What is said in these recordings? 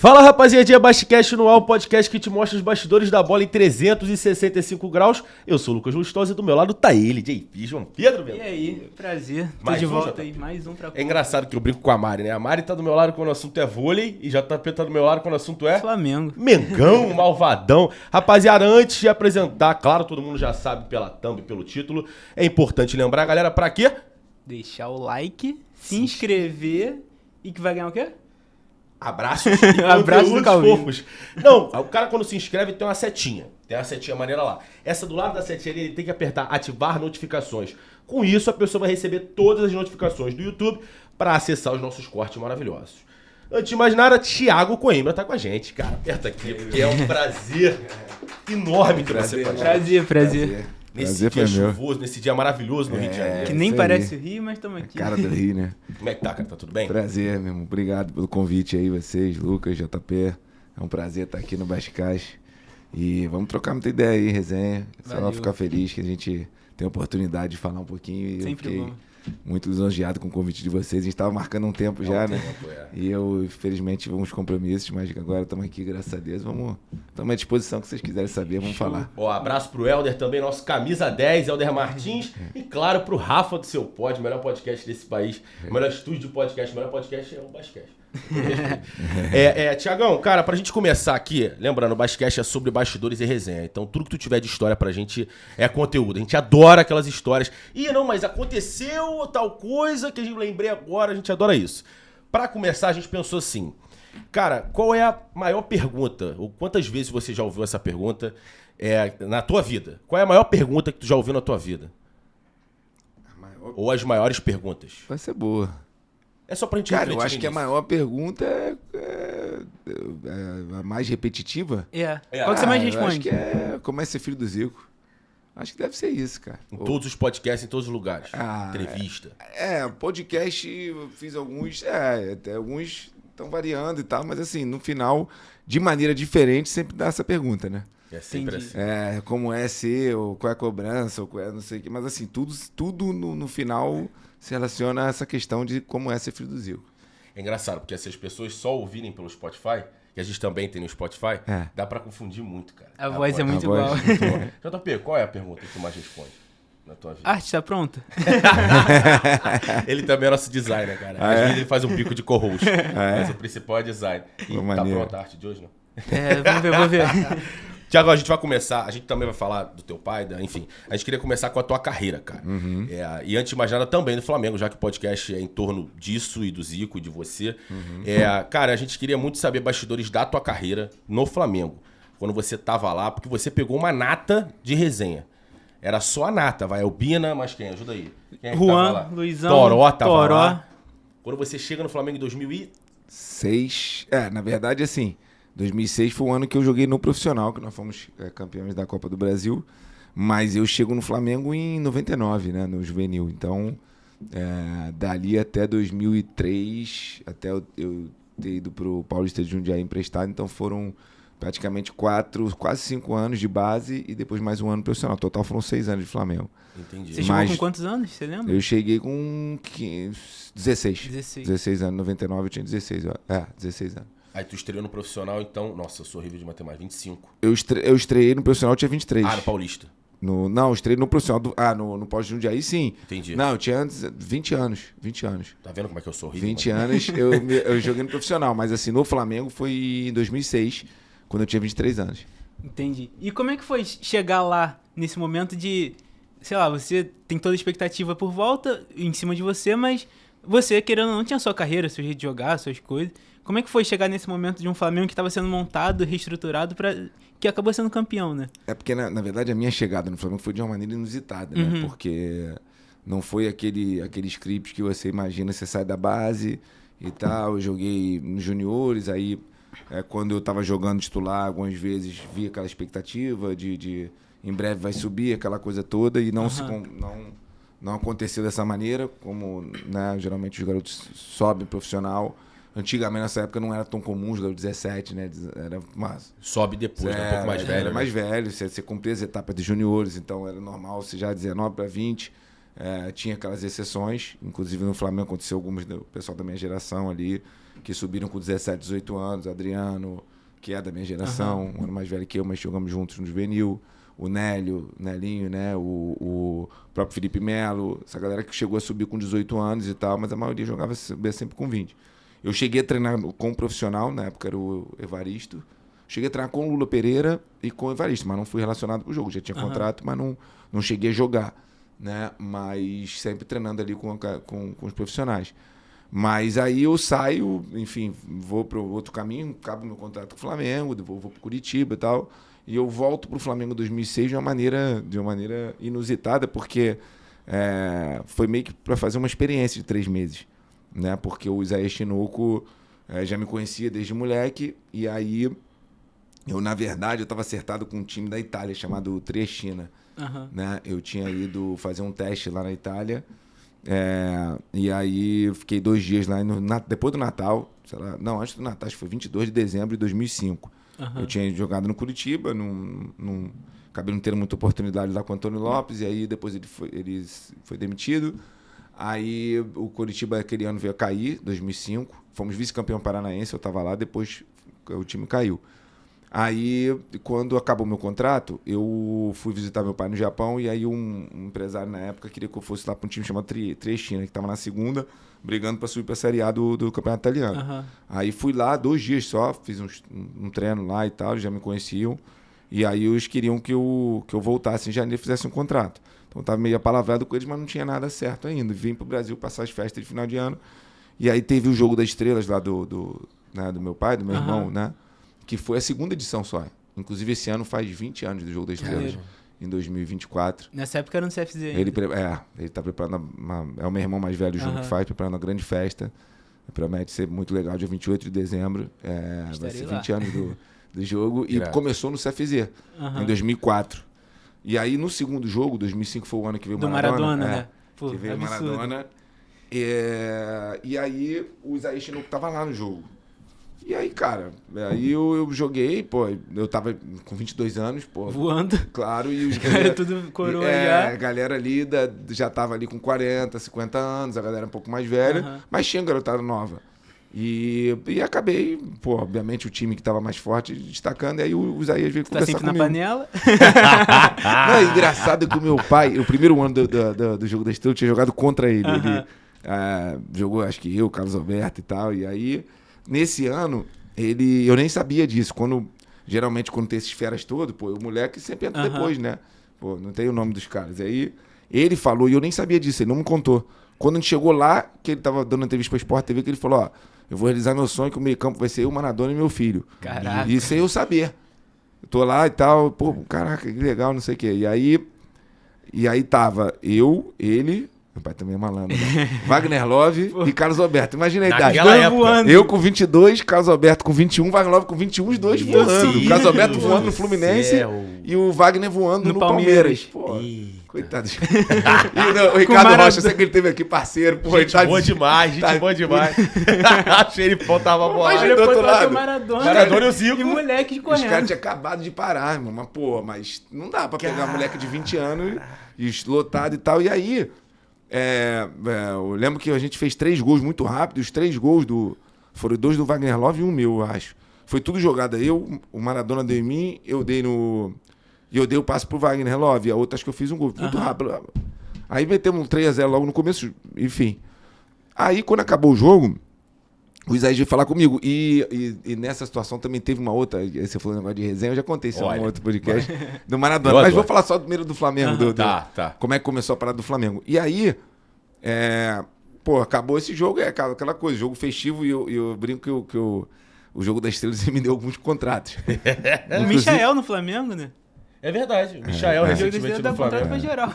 Fala, rapaziadinha, Basquete no ar, o podcast que te mostra os bastidores da bola em 365 graus. Eu sou o Lucas Lustosa e do meu lado tá ele, JP, João Pedro, meu. E aí, prazer. Tô Mais de um, volta JP. aí, mais um pra É engraçado que eu brinco com a Mari, né? A Mari tá do meu lado quando o assunto é vôlei e JP tá do meu lado quando o assunto é Flamengo. Mengão, malvadão. Rapaziada, antes de apresentar, claro, todo mundo já sabe pela thumb e pelo título, é importante lembrar, galera, pra quê? Deixar o like, se inscrever e que vai ganhar o quê? Abraços e Abraço do conteúdos Calvino. fofos. Não, o cara quando se inscreve tem uma setinha. Tem uma setinha maneira lá. Essa do lado da setinha ele tem que apertar ativar notificações. Com isso a pessoa vai receber todas as notificações do YouTube para acessar os nossos cortes maravilhosos. Antes de mais nada, Thiago Coimbra tá com a gente, cara. Aperta aqui, porque é um prazer enorme ter você com a gente. Prazer. Nesse Prazer dia foi meu. chuvoso, nesse dia maravilhoso no Rio de Janeiro. Que nem isso parece aí. o Rio, mas estamos aqui. Cara do Rio, né? Como é que tá, cara? Tá tudo bem? Prazer, meu irmão. Obrigado pelo convite aí, vocês, Lucas, JP. É um prazer estar aqui no Bascast. E vamos trocar muita ideia aí, resenha. Só Valeu. ficar feliz que a gente tem a oportunidade de falar um pouquinho. E eu Sempre fiquei bom. muito lisonjeado com o convite de vocês. A gente estava marcando um tempo já, né? tempo, é. E eu, infelizmente, tive uns compromissos, mas agora estamos aqui, graças a Deus. Estamos à disposição, que vocês quiserem saber, vamos falar. Ó, abraço pro Helder também, nosso camisa 10, Helder Martins. E claro, pro Rafa do Seu Pod, melhor podcast desse país. Melhor estúdio de podcast, melhor podcast é o Basquete. Tiagão, cara, pra gente começar aqui, lembrando, o Basquete é sobre bastidores e resenha. Então tudo que tu tiver de história pra gente é conteúdo. A gente adora aquelas histórias. Ih, não, mas aconteceu tal coisa que a gente lembrei agora, a gente adora isso. Pra começar, a gente pensou assim, cara, qual é a maior pergunta? Ou quantas vezes você já ouviu essa pergunta na tua vida? Qual é a maior pergunta que tu já ouviu na tua vida? Ou as maiores perguntas? Vai ser boa. É só pra gente Cara, eu refletir acho que a nisso. maior pergunta é a mais repetitiva. Qual que você mais Eu acho responde? que é como é ser filho do Zico. Acho que deve ser isso, cara. Em todos os podcasts, em todos os lugares. Ah, Entrevista. Podcast, eu fiz alguns, até alguns estão variando e tal, mas assim, no final, de maneira diferente, sempre dá essa pergunta, né? É sempre Entendi. assim. Como é ser, ou qual é a cobrança, ou qual é não sei o que, mas assim, tudo no final se relaciona a essa questão de como é ser filho do Zico. É engraçado, porque se as pessoas só ouvirem pelo Spotify, que a gente também tem no Spotify, É. dá pra confundir muito, cara. A voz é muito a igual. voz. JP, qual é a pergunta que tu mais responde na tua vida? Arte, tá pronta? Ele também é nosso designer, cara. Às vezes ele faz um bico de co-host, mas o principal é design. E Pô, tá maneiro. pronta a arte de hoje, não? Vamos ver. Tiago, a gente vai começar, a gente também vai falar do teu pai, enfim, a gente queria começar com a tua carreira, cara. E antes de mais nada também do Flamengo, já que o podcast é em torno disso e do Zico e de você. Cara, a gente queria muito saber bastidores da tua carreira no Flamengo, quando você tava lá, porque você pegou uma nata de resenha. Era só a nata, vai, Albina, mas quem? Ajuda aí. Quem é que tava Juan, lá? Luizão, Toró tava Toró. lá. Quando você chega no Flamengo em 2006, na verdade, assim, 2006 foi o ano que eu joguei no profissional, que nós fomos campeões da Copa do Brasil, mas eu chego no Flamengo em 99, né, no juvenil, então dali até 2003, até eu ter ido pro Paulista de Jundiaí emprestado, então foram praticamente quase 5 anos de base e depois mais um ano profissional, total foram 6 anos de Flamengo. Entendi. Você chegou Mas- com quantos anos? Você lembra? Eu cheguei com 16. 16. 16 anos, 99 eu tinha 16, 16 anos. Aí tu estreou no profissional, então... Nossa, eu sou horrível de matemática. 25. Eu estreiei no profissional, eu tinha 23. Ah, no Paulista. Não, eu estreiei no profissional. No Pós de Jundiaí, sim. Entendi. Não, eu tinha antes 20 anos. 20 anos. Tá vendo como é que eu sou horrível? 20 anos eu joguei no profissional, mas assim, no Flamengo foi em 2006, quando eu tinha 23 anos. Entendi. E como é que foi chegar lá nesse momento de, sei lá, você tem toda a expectativa por volta em cima de você, mas você, querendo ou não, tinha sua carreira, seu jeito de jogar, suas coisas. Como é que foi chegar nesse momento de um Flamengo que estava sendo montado, reestruturado, que acabou sendo campeão, né? É porque, na verdade, a minha chegada no Flamengo foi de uma maneira inusitada, né? Porque não foi aquele script que você imagina, você sai da base e tal. Eu joguei nos juniores, aí quando eu tava jogando titular, algumas vezes vi aquela expectativa de em breve vai subir, aquela coisa toda, e não aconteceu dessa maneira, como, né, geralmente os garotos sobem profissional. Antigamente, nessa época, não era tão comum jogar 17, né? Era Sobe depois, né? Um pouco mais velho. Era né? mais velho, você cumpria as etapas de juniores, então era normal você já 19 para 20. Tinha aquelas exceções, inclusive no Flamengo aconteceu algumas do pessoal da minha geração ali, que subiram com 17, 18 anos, Adriano, que é da minha geração, um ano mais velho que eu, mas jogamos juntos no juvenil, o Nelinho, né, o próprio Felipe Melo, essa galera que chegou a subir com 18 anos e tal, mas a maioria jogava sempre com 20. Eu cheguei a treinar com um profissional, na época era o Evaristo, cheguei a treinar com o Lula Pereira e com o Evaristo, mas não fui relacionado com o jogo, já tinha contrato, mas não cheguei a jogar, né, mas sempre treinando ali com os profissionais. Mas aí eu saio, enfim, vou para outro caminho, acabo meu contrato com o Flamengo, vou para Curitiba e tal, e eu volto para o Flamengo em 2006 de uma maneira inusitada, porque foi meio que para fazer uma experiência de 3 meses, né? Porque o Isaías Tinoco já me conhecia desde moleque, e aí eu, na verdade, eu estava acertado com um time da Itália chamado Triestina, né? Eu tinha ido fazer um teste lá na Itália, e aí eu fiquei 2 dias lá, depois do Natal, sei lá, não, antes do Natal, acho que foi 22 de dezembro de 2005. Eu tinha jogado no Curitiba, acabei não tendo muita oportunidade lá com o Antônio Lopes, e aí depois ele foi demitido. Aí o Curitiba aquele ano veio a cair, 2005, fomos vice-campeão paranaense, eu estava lá, depois o time caiu. Aí, quando acabou meu contrato, eu fui visitar meu pai no Japão, e aí um empresário na época queria que eu fosse lá para um time chamado Triestina, que estava na segunda, brigando para subir para a Série A do Campeonato Italiano. Aí fui lá 2 dias só, fiz um treino lá e tal, já me conheciam, e aí eles queriam que eu voltasse em janeiro e fizesse um contrato. Então eu estava meio apalavrado com eles, mas não tinha nada certo ainda. Vim para o Brasil passar as festas de final de ano, e aí teve o Jogo das Estrelas lá do meu pai, do meu irmão, né? Que foi a 2ª edição só. Inclusive, esse ano faz 20 anos do Jogo das Estrelas, em 2024. Nessa época era no CFZ ainda. Ele tá preparando é o meu irmão mais velho, o João, que faz, preparando uma grande festa. Promete ser muito legal, dia 28 de dezembro. Vai ser 20 anos do jogo. E começou no CFZ, em 2004. E aí, no segundo jogo, 2005 foi o ano que veio o Maradona, né? Pô, que veio o Maradona. E aí, o Isaías Tinoco tava lá no jogo. E aí, cara, aí eu joguei, pô, eu tava com 22 anos, pô. Voando. Claro, e os cara tudo coroa já. A galera ali já tava ali com 40, 50 anos, a galera um pouco mais velha, mas tinha garotada nova. E acabei, pô, obviamente o time que tava mais forte destacando, e aí o Isaías veio conversar comigo. Tá sempre na panela? Não, é engraçado que o meu pai, o primeiro ano do Jogo da Estrela, eu tinha jogado contra ele. Ele jogou, acho que eu, Carlos Alberto e tal, e aí... Nesse ano, eu nem sabia disso. Geralmente, quando tem esses feras todos, pô, o moleque sempre entra depois, né? Pô, não tem o nome dos caras. Aí, ele falou, e eu nem sabia disso, ele não me contou. Quando a gente chegou lá, que ele tava dando entrevista pra Sport TV, que ele falou, eu vou realizar meu sonho, que o meio-campo vai ser eu, Maradona e meu filho. Caraca. E sem eu saber. Eu tô lá e tal, pô, caraca, que legal, não sei o quê. E aí tava ele... Meu pai também é malandro, né? Wagner Love e Carlos Alberto. Imagina a idade. Eu com 22, Carlos Alberto com 21, Wagner Love com 21, os dois voando. O Carlos Alberto voando no Fluminense e o Wagner voando no Palmeiras. Pô, coitado. E o Ricardo Rocha, eu sei que ele teve aqui parceiro. Pô, gente boa demais, gente boa demais. Achei ele faltava bola. Mas depois vai ter Maradona e o Zico. E moleque correndo. Os caras tinham acabado de parar, irmão. Mas, pô, não dá pra pegar moleque de 20 anos e lotado e tal. E aí... eu lembro que a gente fez 3 gols muito rápido. Os 3 gols foram 2 do Wagner Love e 1 meu, eu acho. Foi tudo jogada. O Maradona deu em mim, eu dei o passe pro Wagner Love. A outra acho que eu fiz um gol muito rápido. Aí metemos um 3-0 logo no começo, enfim. Aí quando acabou o jogo, o Isaías veio falar comigo. E nessa situação também teve uma outra. Você falou um negócio de resenha, eu já contei isso em um outro podcast do Maradona. Mas vou falar só primeiro do Flamengo. Tá. Como é que começou a parada do Flamengo. E aí, acabou esse jogo, aquela coisa, jogo festivo, e eu brinco que o Jogo das Estrelas me deu alguns contratos. O Michael no Flamengo, né? É verdade. O Michael recentemente no Flamengo. Pra geral.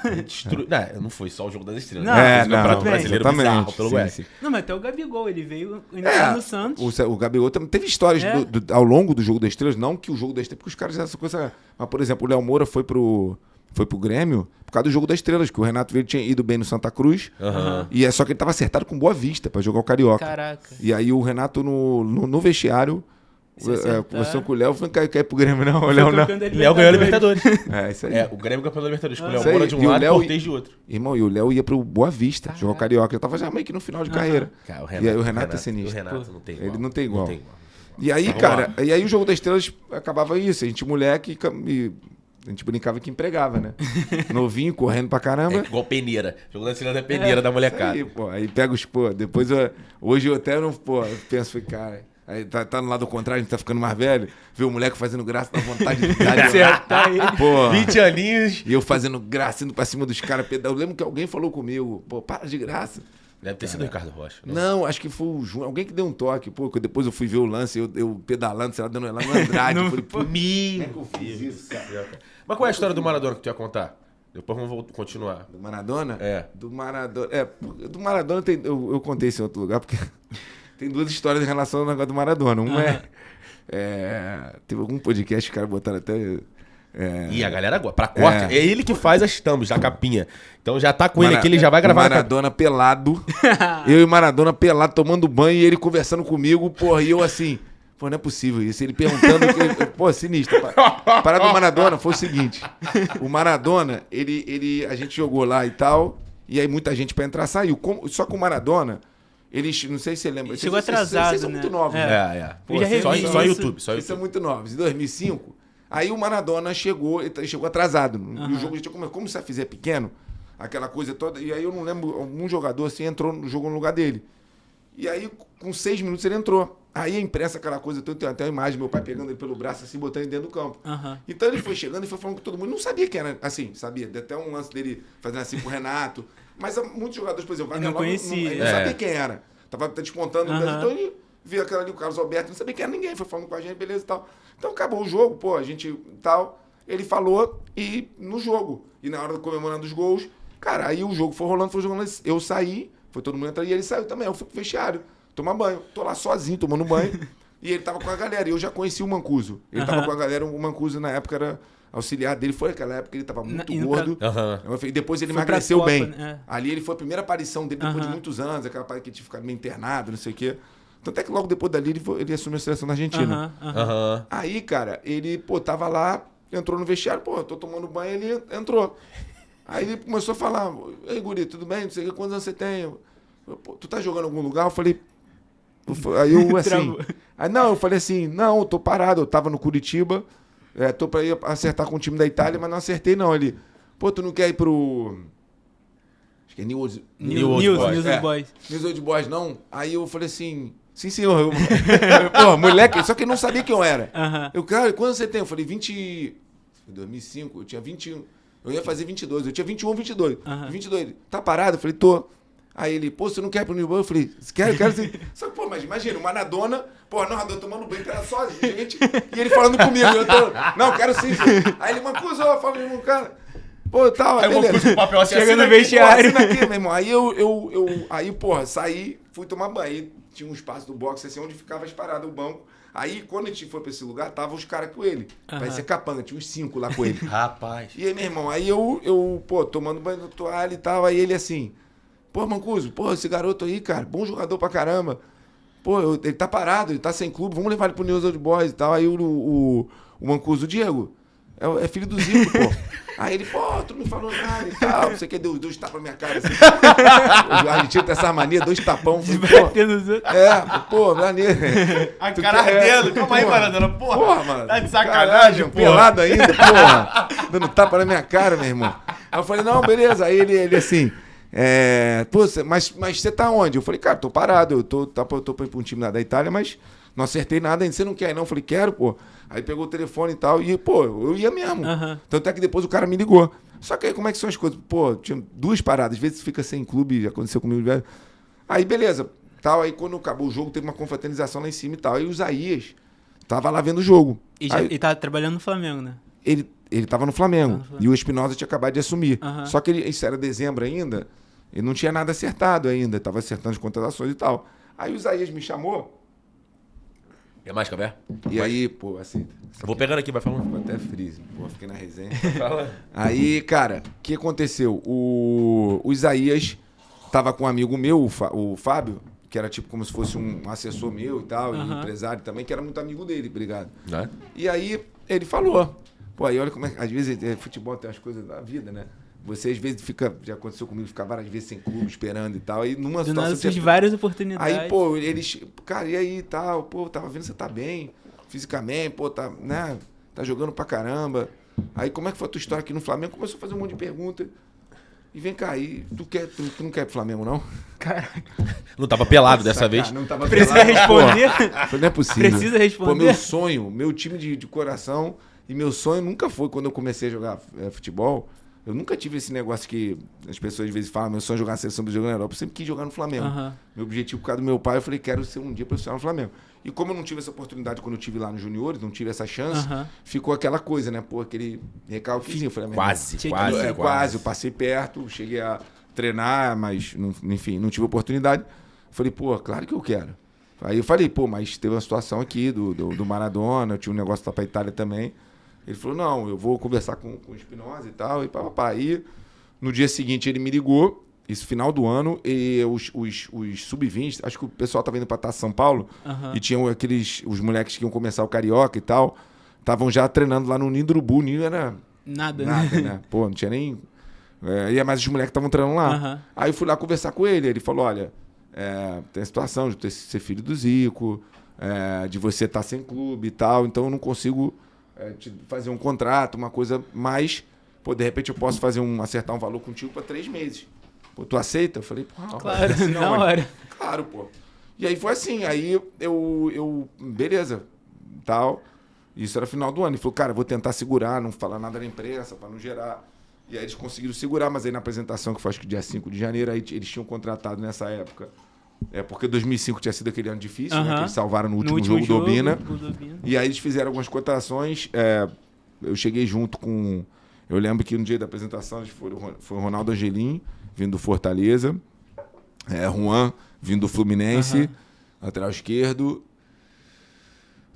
Não foi só o Jogo das Estrelas. Não, brasileiro bizarro pelo Oeste. Não, mas até o Gabigol, ele veio ainda no Santos. O Gabigol também teve histórias ao longo do Jogo das Estrelas, não que o Jogo das Estrelas, porque os caras essa coisa... Mas, por exemplo, o Léo Moura foi pro Grêmio por causa do Jogo das Estrelas, que o Renato Verde tinha ido bem no Santa Cruz, e só que ele tava acertado com Boa Vista pra jogar o Carioca. Caraca. E aí o Renato no vestiário, Se acertar- Conversou com o Léo, foi cair pro Grêmio, não. O Foi Léo não. campeão da Léo ganhou a Libertadores. É, isso aí. É, o Grêmio campeão da Libertadores. Com o Léo Isso aí. Moura de E um o lado e Léo- o Cortez de outro. Irmão, e o Léo ia pro Boa Vista, jogar o Carioca. Ele tava já meio que no final de carreira. Cara, E aí o Renato é sinistro. O Renato não tem igual. Ele não tem igual. Não tem igual. E aí, Vamos cara, lá. e aí o Jogo das Estrelas acabava isso. A gente moleque e a gente brincava que empregava, né? Novinho, correndo pra caramba. É igual peneira. Jogo da Cidade é peneira da molecada. Aí, pô, aí pega os, pô, depois hoje eu até não, pô, eu penso, falei, cara, aí tá no lado contrário, a gente tá ficando mais velho, vê o moleque fazendo graça, dá vontade de dar. Acertar ele. Pô, 20 aninhos. e eu fazendo graça, indo pra cima dos caras, pedal. Eu lembro que alguém falou comigo, pô, para de graça. Deve ter sido o Ricardo Rocha. Né? Não, acho que foi o Júnior, alguém que deu um toque, pô, que depois eu fui ver o lance, eu pedalando, sei lá, dando lá no Andrade, eu falei, pô, como é que eu fiz isso, cara? Mas qual é a história do Maradona que tu ia contar? Depois vamos continuar. Do Maradona? É. Do Maradona. Do Maradona eu contei isso em outro lugar, porque tem duas histórias em relação ao negócio do Maradona. Uma teve algum podcast que os caras botaram até. E a galera agora, pra corte, é ele que faz as thumbs, a capinha. Então já tá com ele aqui, ele já vai gravar. O Maradona pelado. Eu e Maradona pelado, tomando banho, e ele conversando comigo, porra, e eu assim. Pô, não é possível isso. Ele perguntando. Pô, sinistro. A parada do Maradona foi o seguinte: o Maradona, a gente jogou lá e tal, e aí muita gente pra entrar saiu. Só que o Maradona, ele, não sei se você lembra. Chegou vocês atrasado, são né? muito novos, É. né? É. Eu já Só revi só isso. YouTube, só Vocês são YouTube. muito novos. Em 2005, aí o Maradona chegou, ele chegou atrasado. E o jogo já tinha começado. Como o Safizé é pequeno, aquela coisa toda. E aí eu não lembro, algum jogador assim entrou no jogo no lugar dele. E aí, com 6 minutos, ele entrou. Aí a imprensa, aquela coisa, eu tenho até uma imagem, meu pai pegando ele pelo braço, assim, botando ele dentro do campo. Então ele foi chegando e foi falando com todo mundo. Não sabia quem era, assim, sabia? Deu até um lance dele fazendo assim pro Renato. Mas muitos jogadores, por exemplo, Ele não conhecia. ele não sabia quem era. Tava despontando. Então ele viu aquela ali, o Carlos Alberto, não sabia quem era ninguém. Foi falando com a gente, beleza e tal. Então acabou o jogo, pô, a gente tal. Ele falou e no jogo. E na hora do comemorando os gols, cara, aí o jogo foi rolando. Eu saí, foi todo mundo entrar e ele saiu também. Eu fui pro vestiário, tomar banho. Tô lá sozinho, tomando banho. E ele tava com a galera. E eu já conheci o Mancuso. Ele tava com a galera, o Mancuso na época era auxiliar dele. Foi naquela época, ele tava muito gordo. E depois ele Foi pra emagreceu Copa, bem. né? Ali ele foi a primeira aparição dele depois de muitos anos, aquela parte que ele tinha ficado meio internado, não sei o quê. Tanto é que logo depois dali ele assumiu a seleção da Argentina. Aí, cara, ele, pô, tava lá, entrou no vestiário, pô, eu tô tomando banho, ele entrou. Aí ele começou a falar, ei, guri, tudo bem? Não sei o que, quantos anos você tem? Eu, pô, tu tá jogando em algum lugar? Eu falei... Aí eu, assim... Aí, não, eu falei assim, não, eu tô parado, eu tava no Curitiba, tô pra ir acertar com o time da Itália, mas não acertei não. Ele, pô, tu não quer ir pro... Acho que é New Old Boys. News Old Boys, não? Aí eu falei assim... Sim, senhor. Pô, moleque, só que ele não sabia quem eu era. Eu, cara, quando você tem? Eu falei, 20... Foi 2005, eu tinha 21... Eu ia fazer 22, eu tinha 21, 22. 22, ele, tá parado? Eu falei, tô. Aí ele, pô, você não quer ir pro New Boys? Eu falei, quero sim. Só que, pô, mas imagina, o Maradona, pô, narrador tomando banho, cara só, gente, e ele falando comigo, eu tô, não, quero sim. Aí ele, Mancuso, ó, fala com o cara, pô, tal, Aí beleza. o papel assim, Chega no assina aqui, vestiário. Assina aqui, meu irmão. Aí aí, porra, saí, fui tomar banho. Aí tinha um espaço do boxe, assim, onde ficava parado o banco. Aí, quando a gente foi pra esse lugar, tava os caras com ele. Parecia capanga, tinha uns 5 lá com ele. Rapaz. E aí, meu irmão, aí eu pô, tomando banho na toalha e tal, aí ele assim, pô, Mancuso, pô, esse garoto aí, cara, bom jogador pra caramba. Pô, ele tá parado, ele tá sem clube, vamos levar ele pro News Old Boys e tal. Aí o Mancuso, o Diego, é filho do Zico, pô. Aí ele, pô, tu não falou nada e tal, não sei o que, deu 2 tapas na minha cara, assim. O argentino tem essa mania, 2 tapão. Pô, maneiro. A cara ardendo, calma aí, Maradona, Porra, mano. Tá de sacanagem, porra. Pelado ainda, porra. Dando tapa na minha cara, meu irmão. Aí eu falei, não, beleza. Aí ele assim, pô, mas você tá onde? Eu falei, cara, tô parado, eu tô pra ir pra um time lá da Itália, mas não acertei nada ainda. Você não quer, não? Eu falei, quero, pô. Aí pegou o telefone e tal, e, pô, eu ia mesmo. Tanto é que depois o cara me ligou. Só que aí, como é que são as coisas? Pô, tinha 2 paradas. Às vezes você fica sem clube, aconteceu comigo, velho. Aí, beleza. Tal, aí quando acabou o jogo, teve uma confraternização lá em cima e tal. Aí o Isaías tava lá vendo o jogo. E tava trabalhando no Flamengo, né? Ele tava no Flamengo. E o Espinosa tinha acabado de assumir. Só que isso era dezembro ainda, ele não tinha nada acertado ainda. Tava acertando as contratações e tal. Aí o Isaías me chamou. Quer mais, Cabé? E aí, pô, assim... Vou pegando aqui, vai falando. Ficou até freeze. Pô, fiquei na resenha. Fala. Aí, cara, o que aconteceu? O Isaías tava com um amigo meu, o Fábio, que era tipo como se fosse um assessor meu e tal, e empresário também, que era muito amigo dele, obrigado. Né? E aí ele falou, pô, aí olha como é que, às vezes, futebol tem as coisas da vida, né? Você às vezes fica, já aconteceu comigo, ficar várias vezes sem clube, esperando e tal, aí numa Do nada situação... surge várias oportunidades. Aí, pô, eles, cara, e aí e tal, pô, tava vendo que você tá bem, fisicamente, pô, tá, né, tá jogando pra caramba. Aí como é que foi a tua história aqui no Flamengo? Começou a fazer um monte de pergunta. E vem cá, e tu não quer ir pro Flamengo, não? Caraca. Não tava pelado dessa Saca, vez? Não tava Precisa pelado. responder? Falei, não é possível. Precisa responder? Pô, meu sonho, meu time de coração, e meu sonho nunca foi, quando eu comecei a jogar futebol, eu nunca tive esse negócio que as pessoas às vezes falam, meu sonho é jogar na seleção brasileira na Europa, eu sempre quis jogar no Flamengo. Meu objetivo, por causa do meu pai, eu falei, quero ser um dia profissional no Flamengo. E como eu não tive essa oportunidade quando eu tive lá nos juniores, não tive essa chance, ficou aquela coisa, né? Pô, aquele recalquezinho. Eu falei, quase, eu passei perto, cheguei a treinar, mas, enfim, não tive oportunidade. Falei, pô, claro que eu quero. Aí eu falei, pô, mas teve uma situação aqui do Maradona, eu tinha um negócio lá pra Itália também. Ele falou, não, eu vou conversar com o Espinosa e tal, e papapá. Aí, no dia seguinte, ele me ligou, isso final do ano, e os sub-20, acho que o pessoal tava indo pra Taça São Paulo, e tinham os moleques que iam começar o Carioca e tal, estavam já treinando lá no Ninho do Urubu. O Ninho era Nada, né? Pô, não tinha nem... mas os moleques estavam treinando lá. Aí eu fui lá conversar com ele, ele falou, olha, tem a situação de ser filho do Zico, de você estar sem clube e tal, então eu não consigo te fazer um contrato, uma coisa mais... Pô, de repente eu posso acertar um valor contigo para 3 meses. Pô, tu aceita? Eu falei, pô, claro, assim, na hora. Claro, pô. E aí foi assim, aí eu beleza, tal. Isso era final do ano. Ele falou, cara, vou tentar segurar, não falar nada na imprensa, para não gerar. E aí eles conseguiram segurar, mas aí na apresentação, que foi acho que dia 5 de janeiro, aí eles tinham contratado nessa época. Porque 2005 tinha sido aquele ano difícil, né? Que eles salvaram no último jogo do Obina. E aí eles fizeram algumas cotações. Eu cheguei junto com... Eu lembro que no dia da apresentação foi o Ronaldo Angelim, vindo do Fortaleza. Juan, vindo do Fluminense, lateral esquerdo.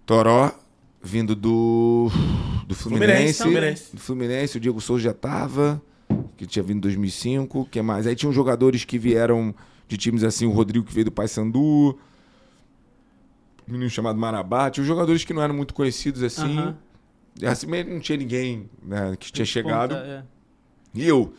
Toró, vindo do Fluminense. Do Fluminense, o Diego Souza já estava, que tinha vindo em 2005. Que mais? Aí tinham jogadores que vieram de times assim, o Rodrigo que veio do Paysandu, um menino chamado Marabá. Tinha jogadores que não eram muito conhecidos assim. Assim não tinha ninguém, né, que tinha chegado. E eu...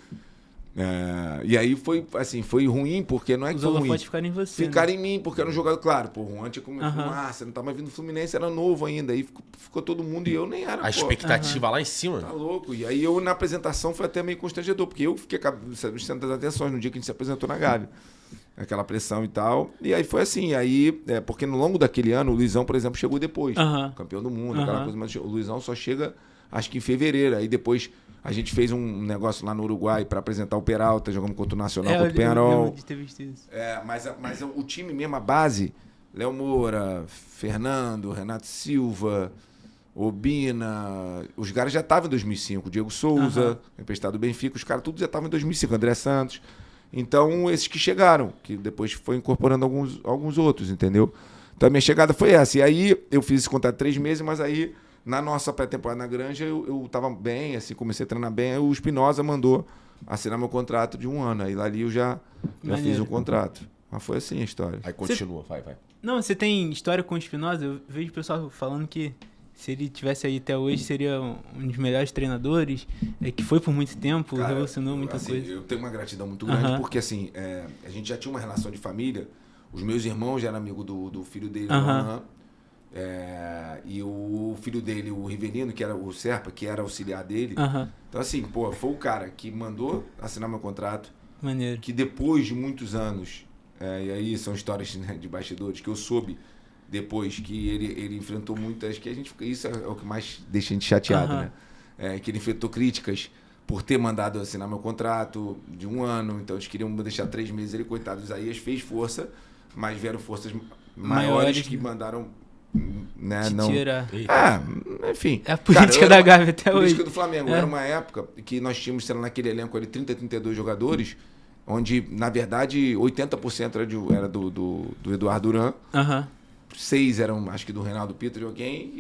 e aí foi assim, foi ruim, porque não é que foi ruim. Pode ficar em você. Ficar em mim, porque era um jogador, claro, pô, o Juan tinha começado fumaça, não tava mais vindo do Fluminense, era novo ainda, aí ficou todo mundo e eu nem era, A expectativa lá em cima. Tá louco. E aí eu, na apresentação, foi até meio constrangedor, porque eu fiquei centro das atenções no dia que a gente se apresentou na Gávea. Aquela pressão e tal. E aí foi assim, aí, porque no longo daquele ano, o Luizão, por exemplo, chegou depois. Campeão do mundo, aquela coisa, mas o Luizão só chega, acho que em fevereiro. Aí depois a gente fez um negócio lá no Uruguai para apresentar o Peralta, jogamos contra o Nacional, contra o Penharol. De ter visto isso. Mas o time mesmo, a base, Léo Moura, Fernando, Renato Silva, Obina, os caras já estavam em 2005. Diego Souza, emprestado do Benfica, os caras todos já estavam em 2005. André Santos. Então, esses que chegaram, que depois foi incorporando alguns outros, entendeu? Então, a minha chegada foi essa. E aí, eu fiz esse contrato 3 meses, mas aí, na nossa pré-temporada na Granja, eu tava bem, assim, comecei a treinar bem. Aí o Espinosa mandou assinar meu contrato de 1 ano. Aí, ali, eu já fiz o contrato. Mas foi assim a história. Aí continua, vai. Não, você tem história com o Espinosa? Eu vejo o pessoal falando que se ele tivesse aí até hoje, seria um dos melhores treinadores, que foi por muito tempo, cara, revolucionou muita coisa. Eu tenho uma gratidão muito grande, porque assim, a gente já tinha uma relação de família, os meus irmãos já eram amigos do filho dele, e o filho dele, o Rivelino, que era o Serpa, que era auxiliar dele. Então assim, pô, foi o cara que mandou assinar meu contrato, maneiro, que depois de muitos anos, e aí são histórias, né, de bastidores, que eu soube depois que ele enfrentou muitas, que a gente, isso é o que mais deixa a gente chateado, né? Que ele enfrentou críticas por ter mandado assinar meu contrato de 1 ano, então eles queriam deixar 3 meses, ele, coitado, Isaías fez força, mas vieram forças maiores que mandaram, né, não... Tirar. Enfim. É a política da Gávea até hoje. A política do Flamengo. Era uma época que nós tínhamos, sendo naquele elenco ali, 32 jogadores, onde, na verdade, 80% era do Eduardo Duran. 6 eram, acho que do Reinaldo Pita, de alguém,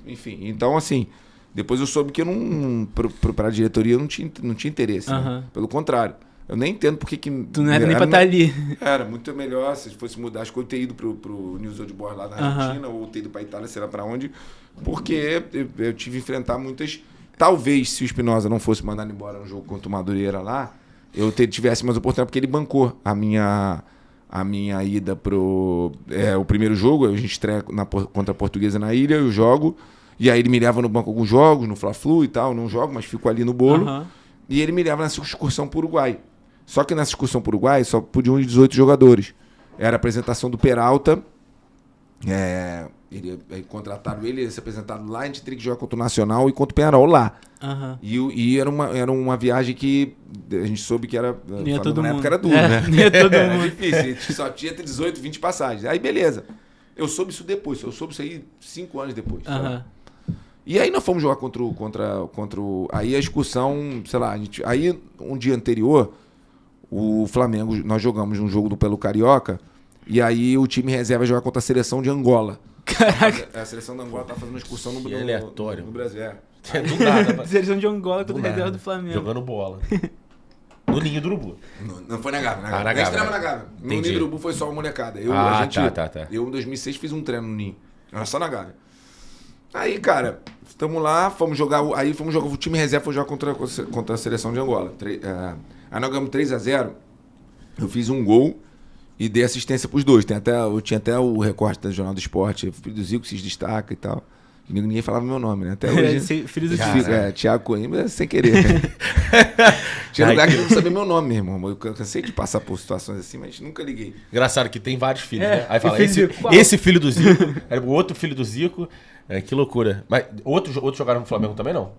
enfim. Então, assim, depois eu soube que eu não, para a diretoria eu não tinha interesse. Né? Pelo contrário. Eu nem entendo porque que... Tu não era nem pra estar ali. Era muito melhor se fosse mudar. Acho que eu ter ido pro News Old Boys lá na Argentina, ou ter ido pra Itália, sei lá pra onde, porque eu tive que enfrentar muitas... Talvez, se o Espinosa não fosse mandado embora no jogo contra o Madureira lá, eu tivesse mais oportunidade, porque ele bancou a minha ida pro... o primeiro jogo, a gente estreia contra a Portuguesa na Ilha, eu jogo, e aí ele me leva no banco alguns jogos, no Fla-Flu e tal, não jogo, mas fico ali no bolo, e ele me leva nessa excursão pro Uruguai. Só que nessa excursão pro Uruguai só podiam uns 18 jogadores. Era a apresentação do Peralta, contrataram ele ia ser apresentado lá, a gente teria que jogar contra o Nacional e contra o Penharol lá. E era uma viagem que a gente soube que era... Na época era duro, né? Ia todo mundo. Era difícil, a gente só tinha 18, 20 passagens. Aí beleza. Eu soube isso depois, eu soube isso aí 5 anos depois. E aí nós fomos jogar contra o... Aí a excursão, sei lá, aí um dia anterior, o Flamengo, nós jogamos um jogo pelo Carioca, e aí o time reserva jogar contra a seleção de Angola. Caraca. A seleção da Angola tá fazendo uma excursão no Brasil. Do nada. Seleção de Angola contra o reserva do Flamengo. Jogando bola. No Ninho do Urubu. Não foi na Gávea. Na Gávea. Estreava na Gávea. No Ninho do Urubu foi só uma molecada. Tá. Eu, em 2006, fiz um treino no Ninho. Era só na Gávea. Aí, cara, estamos lá, fomos jogar. O time reserva foi jogar contra a seleção de Angola. Aí nós ganhamos 3-0. Eu fiz um gol e dei assistência pros dois. Eu tinha até o recorte do Jornal do Esporte. Filho do Zico se destaca e tal. E ninguém falava meu nome, né? Até hoje. Filho do Zico. Thiago Coimbra, sem querer. Tinha lugar que eu não sabia meu nome, meu irmão. Eu cansei de passar por situações assim, mas nunca liguei. Engraçado que tem vários filhos, né? Aí fala, esse filho do Zico, era o outro filho do Zico. Que loucura. Mas outros jogaram no Flamengo também, não?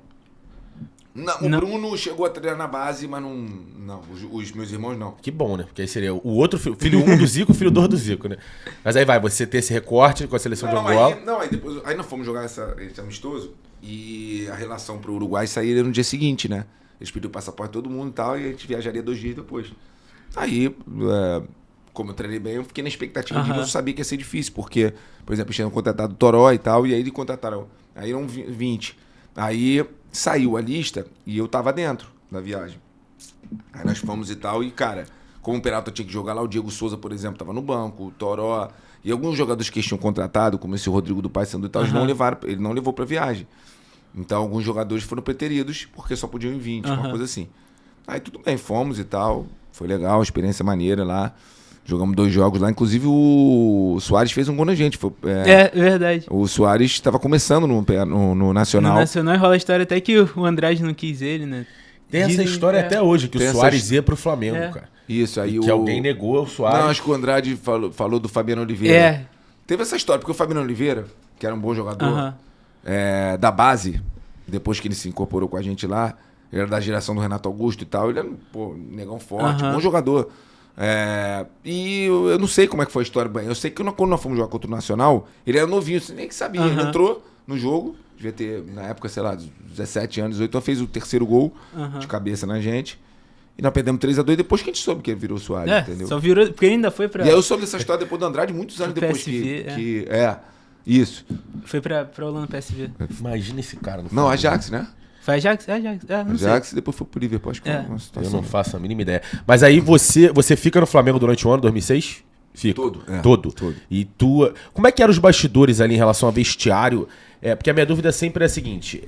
Não, o Bruno chegou a treinar na base, mas não. Os meus irmãos não. Que bom, né? Porque aí seria o outro filho 1 do Zico, filho 2 do Zico, né? Mas aí você ter esse recorte com a seleção de Angola. Aí nós fomos jogar esse amistoso e a relação pro Uruguai saía no dia seguinte, né? Eles pediram o passaporte todo mundo e tal, e a gente viajaria 2 dias depois. Aí, como eu treinei bem, eu fiquei na expectativa de, mas eu sabia que ia ser difícil, porque, por exemplo, eles tinham contratado o Toró e tal, e aí eles contrataram. Aí eram 20. Aí saiu a lista e eu tava dentro da viagem. Aí nós fomos e tal, e cara, como o Peralta tinha que jogar lá, o Diego Souza, por exemplo, tava no banco, o Toró, e alguns jogadores que eles tinham contratado, como esse Rodrigo do Paysandu e tal, ele não levou pra viagem. Então alguns jogadores foram preteridos porque só podiam ir 20, uma coisa assim. Aí tudo bem, fomos e tal, foi legal, experiência maneira lá. Jogamos 2 jogos lá, inclusive o Soares fez um gol na gente. Verdade. O Soares estava começando no Nacional. No Nacional rola a história até que o Andrade não quis ele, né? Tem essa história até hoje, que o Soares ia pro Flamengo, cara. Isso, aí que alguém negou o Soares. Não, acho que o Andrade falou do Fabiano Oliveira. Teve essa história, porque o Fabiano Oliveira, que era um bom jogador, da base, depois que ele se incorporou com a gente lá, ele era da geração do Renato Augusto e tal, ele era um negão forte, bom jogador. E eu não sei como é que foi a história bem. Eu sei que quando nós fomos jogar contra o Nacional, ele era novinho, você nem que sabia. Ele entrou no jogo, devia ter, na época, sei lá, 17 anos, 18 anos, fez o 3º gol de cabeça na gente. E nós perdemos 3-2 depois que a gente soube que ele virou o Soares, entendeu? Só virou, porque ele ainda foi pra... E aí eu soube dessa história depois do Andrade, muitos anos depois PSV, isso. Foi pra Holanda PSV. Imagina esse cara no Não, Ajax, né? Foi Ajax? Não Ajax, sei. Depois foi pro Liverpool, acho que foi uma situação. Eu não faço a mínima ideia. Mas aí você fica no Flamengo durante o ano, 2006? Fica. Todo. E tu... Como é que eram os bastidores ali em relação ao vestiário? Porque a minha dúvida sempre é a seguinte,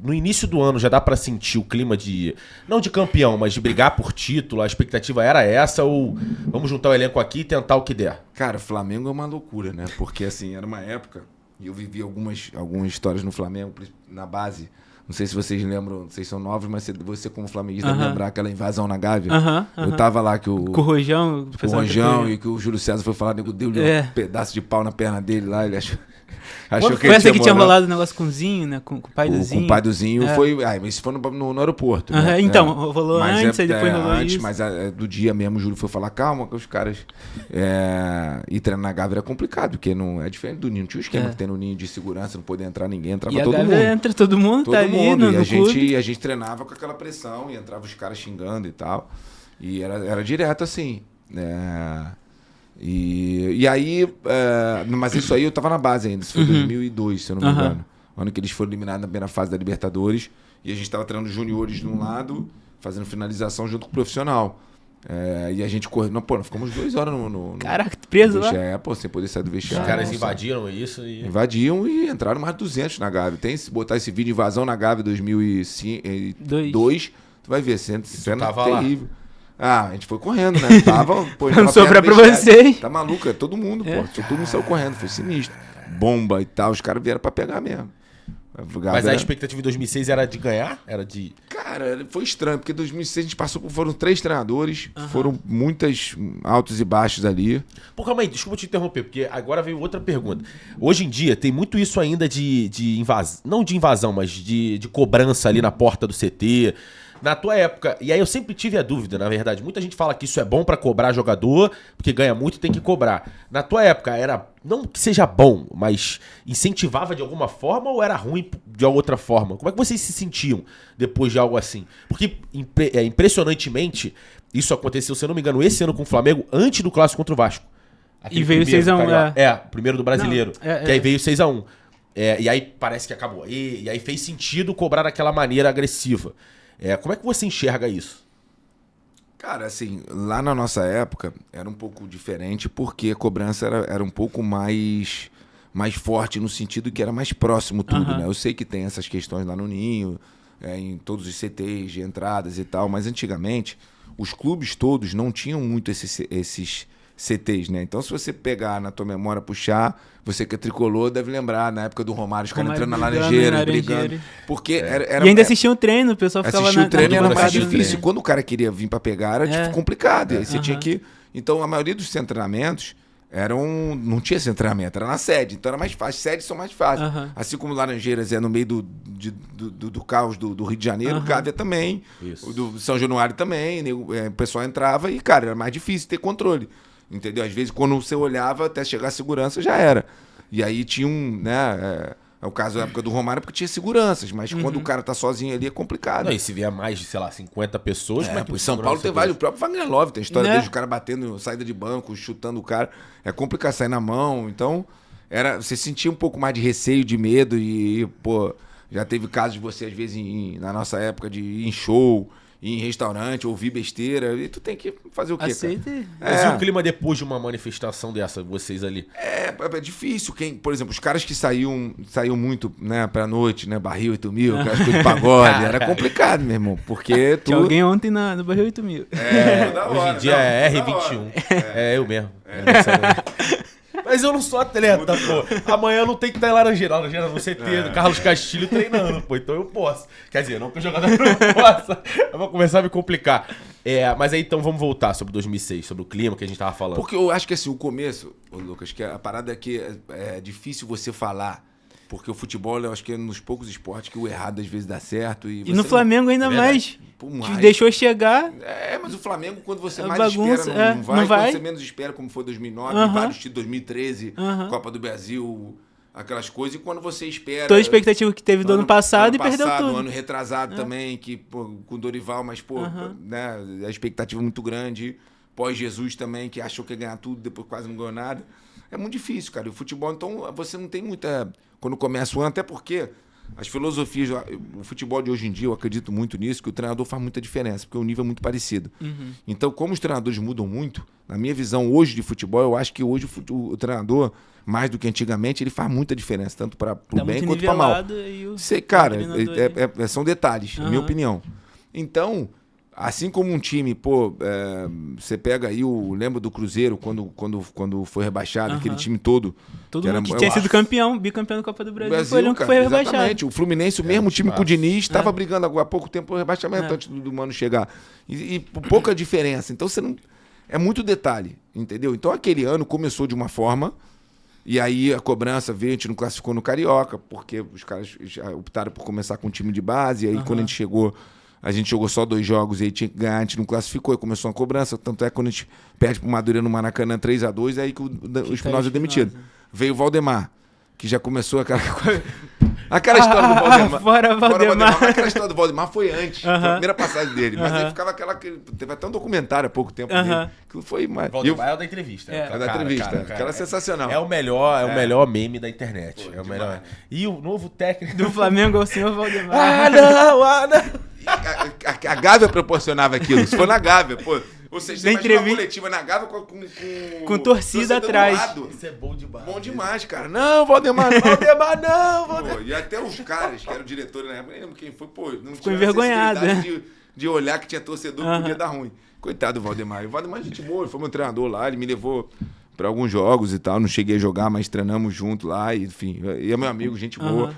no início do ano já dá pra sentir o clima de, não de campeão, mas de brigar por título, a expectativa era essa, ou vamos juntar o elenco aqui e tentar o que der? Cara, Flamengo é uma loucura, né? Porque assim, era uma época, e eu vivi algumas histórias no Flamengo, na base. Não sei se vocês lembram, vocês são novos, mas você como flamenguista lembrar aquela invasão na Gávea. Eu tava lá com o Rojão. Com o Rojão e que o Júlio César foi falar, nego, deu-lhe um pedaço de pau na perna dele lá, ele achou que foi essa que tinha rolado o negócio com o Zinho, né? Com o pai do Zinho. Com o pai do Zinho foi... mas isso foi no aeroporto. Né? Então, rolou antes, aí depois rolou isso. Mas do dia mesmo o Júlio foi falar, calma, que os caras... E treinar na Gávea era complicado, porque não é diferente do Ninho. Não tinha o esquema que tem no Ninho de segurança, não poder entrar ninguém, entrava todo mundo. Entra todo mundo, tá ali no clube. E a gente treinava com aquela pressão, e entrava os caras xingando e tal. E era direto assim. E aí, mas isso aí eu tava na base ainda, isso foi 2002, se eu não me engano. Ano que eles foram eliminados na primeira fase da Libertadores, e a gente tava treinando juniores de um lado, fazendo finalização junto com o profissional. E a gente correu. Não, pô, nós ficamos 2 horas no Caraca, preso lá? Sem poder sair do vestiário. Os caras não, invadiram isso e... Invadiam e entraram mais de 200 na Gávea. Se botar esse vídeo invasão na Gávea 2002, tu vai ver, cena terrível. A gente foi correndo, né? Não sobra pra vocês. Tá maluco, é todo mundo, pô. Todo mundo saiu correndo, foi sinistro. Bomba e tal, os caras vieram pra pegar mesmo. Mas a expectativa em 2006 era de ganhar? Era de... Cara, foi estranho, porque em 2006 a gente passou por... Foram 3 treinadores, foram muitas altos e baixos ali. Pô, calma aí, desculpa te interromper, porque agora veio outra pergunta. Hoje em dia tem muito isso ainda de invasão, não de invasão, mas de cobrança ali na porta do CT. Na tua época, e aí eu sempre tive a dúvida, na verdade, muita gente fala que isso é bom pra cobrar jogador, porque ganha muito e tem que cobrar. Na tua época, era, não que seja bom, mas incentivava de alguma forma ou era ruim de outra forma? Como é que vocês se sentiam depois de algo assim? Porque, impressionantemente, isso aconteceu, se eu não me engano, esse ano com o Flamengo, antes do clássico contra o Vasco. E veio 6x1, primeiro do brasileiro. Que aí veio 6x1. E aí parece que acabou. E aí fez sentido cobrar daquela maneira agressiva. Como é que você enxerga isso? Cara, assim, lá na nossa época era um pouco diferente porque a cobrança era um pouco mais forte no sentido que era mais próximo tudo, né? Eu sei que tem essas questões lá no Ninho, em todos os CTs de entradas e tal, mas antigamente os clubes todos não tinham muito esses CTs, né? Então, se você pegar na tua memória, puxar, você que é tricolor deve lembrar, na época do Romário, os caras entrando na Laranjeira, brigando. Porque era e ainda assistia o treino, o pessoal ficava assistir o treino era mais difícil. Treino. Quando o cara queria vir pra pegar, era tipo, complicado. Aí você tinha que... Então, a maioria dos treinamentos não tinha esse treinamento, era na sede. Então, era mais fácil. Sedes são mais fáceis. Assim como Laranjeiras é no meio do caos do Rio de Janeiro, Gávea também, o do São Januário também. O pessoal entrava e, cara, era mais difícil ter controle. Entendeu? Às vezes, quando você olhava, até chegar a segurança, já era. E aí tinha é o caso da época do Romário, porque tinha seguranças. Mas quando o cara tá sozinho ali, é complicado. Não, e se vier mais de, sei lá, 50 pessoas... Em São Paulo tem vários. O próprio Wagner Love tem a história dele, o cara batendo, saída de banco, chutando o cara. É complicado sair na mão. Então, você sentia um pouco mais de receio, de medo. E, pô, já teve casos de você, às vezes, na nossa época, de ir em show... ir em restaurante, ouvir besteira, e tu tem que fazer o quê, Aceita. Mas e o clima depois de uma manifestação dessa, vocês ali? É difícil. Por exemplo, os caras que saíam muito, né, pra noite, né, Barril 8000, aquelas coisas de pagode, era complicado, meu irmão, porque tu... Tinha alguém ontem no Barril 8000. Hoje em dia é R21. Eu mesmo. Mas eu não sou atleta, pô. Amanhã eu não tenho que estar em Laranjeira. Laranjeira no CT do Carlos Castilho treinando, pô. Então eu posso. Quer dizer, não que o jogador não possa. Eu vou começar a me complicar. Mas aí então vamos voltar sobre 2006, sobre o clima que a gente tava falando. Porque eu acho que assim, o começo, Lucas, que a parada é que é difícil você falar. Porque o futebol, eu acho que é nos poucos esportes que o errado às vezes dá certo. E no Flamengo ainda mais. Te deixou chegar. Mas o Flamengo, quando você mais bagunça, espera, não vai. Não vai. Quando você menos espera, como foi 2009, vários títulos, 2013, Copa do Brasil, aquelas coisas. E quando você espera... Toda a expectativa que teve do ano passado e perdeu tudo. Ano retrasado também, que com o Dorival, mas, né, a expectativa muito grande. Pós-Jesus também, que achou que ia ganhar tudo, depois quase não ganhou nada. É muito difícil, cara. E o futebol, então, você não tem muita... Quando começa o ano, até porque as filosofias... O futebol de hoje em dia, eu acredito muito nisso, que o treinador faz muita diferença, porque o nível é muito parecido. Então, como os treinadores mudam muito, na minha visão hoje de futebol, eu acho que hoje o treinador, mais do que antigamente, ele faz muita diferença, tanto para o bem quanto para mal. Cara, são detalhes, na minha opinião. Então... Assim como um time, você pega aí lembra do Cruzeiro quando foi rebaixado, aquele time todo. Todo mundo que tinha sido bicampeão da Copa do Brasil, foi o que foi rebaixado. Exatamente. O Fluminense, o mesmo time com o Diniz, estava brigando há pouco tempo por rebaixamento antes do Mano chegar. E pouca diferença. Então você não. É muito detalhe, entendeu? Então aquele ano começou de uma forma, e aí a cobrança veio, a gente não classificou no Carioca, porque os caras já optaram por começar com um time de base, e aí quando a gente jogou só 2 jogos e aí tinha que ganhar, a gente não classificou, e começou uma cobrança. Tanto é que quando a gente perde pro Madureira no Maracanã 3x2, é aí que o Espinosa é demitido. Veio o Valdemar, que já começou aquela história do Valdemar. Fora Valdemar. Aquela história do Valdemar foi antes, foi a primeira passagem dele. Mas aí ficava teve até um documentário há pouco tempo dele. Que foi mais. Valdemar é o da entrevista. Aquela é sensacional. É o melhor meme da internet. Pô, é o melhor. E o novo técnico do Flamengo é o senhor Valdemar. A Gávea proporcionava aquilo. Se for na Gávea, Ou seja, Na você imagina uma entrevista- coletiva na Gávea Com torcida do atrás. lado. Isso é bom demais. Bom demais, cara. Não, Valdemar, não. Valdemar, não, Valdemar. Pô, e até os caras, que eram diretores na época, nem lembro quem foi, pô, não Ficou tinha envergonhado, sensibilidade de olhar que tinha torcedor que Aham. podia dar ruim. Coitado do Valdemar. O Valdemar é gente boa, ele foi meu treinador lá, ele me levou pra alguns jogos e tal. Não cheguei a jogar, mas treinamos junto lá, e, enfim. E é meu amigo, gente boa. Aham.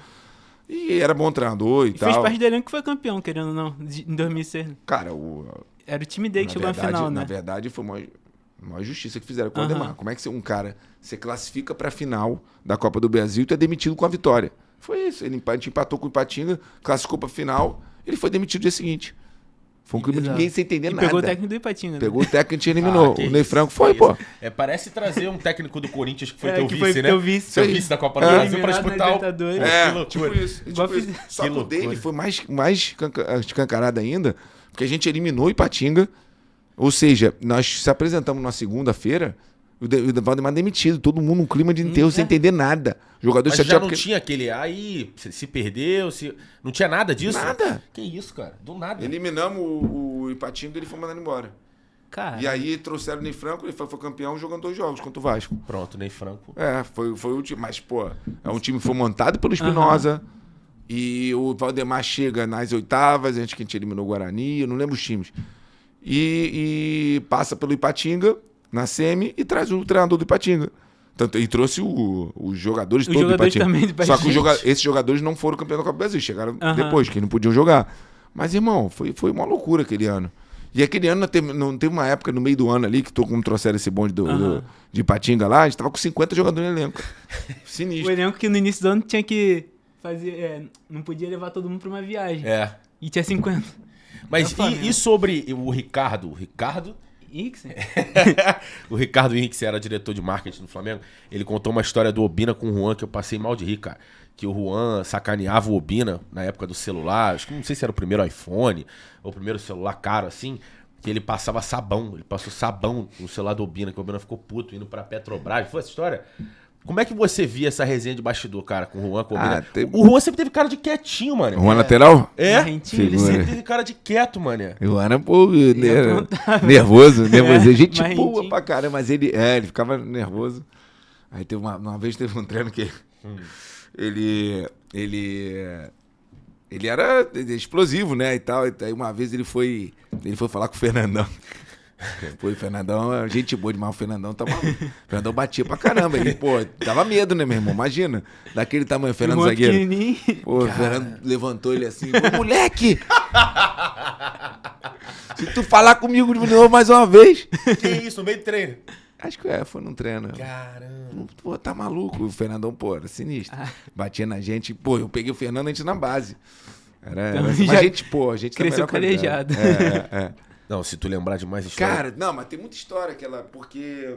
E era bom treinador e E fez tal. parte do elenco que foi campeão, querendo ou não, em 2006. Cara, Era o time dele que chegou na final, na né? verdade, foi uma maior justiça que fizeram com o Aham. Valdemar. Como é que um cara se classifica pra final da Copa do Brasil e tu é demitido com a vitória? Foi isso. Ele empatou com o Ipatinga, classificou pra final, ele foi demitido no dia seguinte. Foi um crime de Exato. ninguém sem entender E nada. pegou o técnico do Ipatinga, né? Pegou o técnico e te eliminou. que o Ney isso, Franco foi, que pô. isso. Parece trazer um técnico do Corinthians que foi É, teu que vice, foi né? teu vice. Seu Isso aí. vice da Copa do É. Brasil pra Eliminado na disputar o... Libertadores. Pô, É, que loucura. tipo isso. Igual Tipo isso. fiz- Só Que que o dele loucura. foi mais escancarado ainda, porque a gente eliminou o Ipatinga. Ou seja, nós se apresentamos na segunda-feira, o Valdemar demitido, todo mundo num clima de enterro sem entender nada. O jogador Mas já não tinha aquele... Aí, se perdeu, se... Não tinha nada disso? Nada. Que isso, cara? Do nada. Eliminamos o Ipatinga e ele foi mandado embora. Cara, E aí trouxeram o Ney Franco, ele foi campeão jogando 2 jogos contra o Vasco. Pronto, Ney Franco. É, foi o time. Mas, pô, é um time que foi montado pelo Espinosa. E o Valdemar chega nas oitavas, antes que a gente eliminou o Guarani, eu não lembro os times. E passa pelo Ipatinga na semi e traz o treinador do Ipatinga. Tanto, e trouxe os jogadores Os todos jogadores do Ipatinga. também do Só que Ipatinga. esses jogadores não foram campeões da Copa do Brasil, chegaram Aham. depois, que não podiam jogar. Mas, irmão, foi uma loucura aquele ano. E aquele ano não teve uma época no meio do ano ali, que como trouxeram esse bonde de Ipatinga lá, a gente tava com 50 jogadores no elenco. o Sinistro. elenco que no início do ano tinha que fazer... não podia levar todo mundo pra uma viagem. É. E tinha 50. Mas É o Flamengo. e sobre o Ricardo? O Ricardo? Ixi. O Ricardo Henrique, que era diretor de marketing do Flamengo, ele contou uma história do Obina com o Juan que eu passei mal de rir, cara. Que o Juan sacaneava o Obina na época do celular. Acho que não sei se era o primeiro iPhone ou o primeiro celular caro assim. Que ele passava sabão. Ele passou sabão no celular do Obina, que o Obina ficou puto indo pra Petrobras. Foi essa história? Como é que você via essa resenha de bastidor, cara, com o Juan, com o Obina? O Juan sempre teve cara de quietinho, mano. Juan lateral? É? Marrentinho, Ele figura. sempre teve cara de quieto, mano. O Ana, pô, aprontava. nervoso. Gente marrentinho. boa pra caramba, mas ele ficava nervoso. Aí teve uma vez teve um treino que ele era explosivo, né, e tal. E aí uma vez ele foi falar com o Fernandão. Pô, o Fernandão, gente boa demais, o Fernandão tava... O Fernandão batia pra caramba. Ele, pô, dava medo, né, meu irmão? Imagina, daquele tamanho, o Fernando Juan zagueiro. pequenininho. Pô, o Fernando levantou ele assim, pô, moleque! Se tu falar comigo de novo mais uma vez... Que isso, no meio do treino? Acho que foi num treino. Caramba. Pô, tá maluco. O Fernandão, pô, era sinistro. Batia na gente. Pô, eu peguei o Fernando, a gente na base. Então, Mas já a gente, pô, a gente tá cresceu melhor qualidade. calejado. É. Não, se tu lembrar de mais história... Cara, não, mas tem muita história aquela... Porque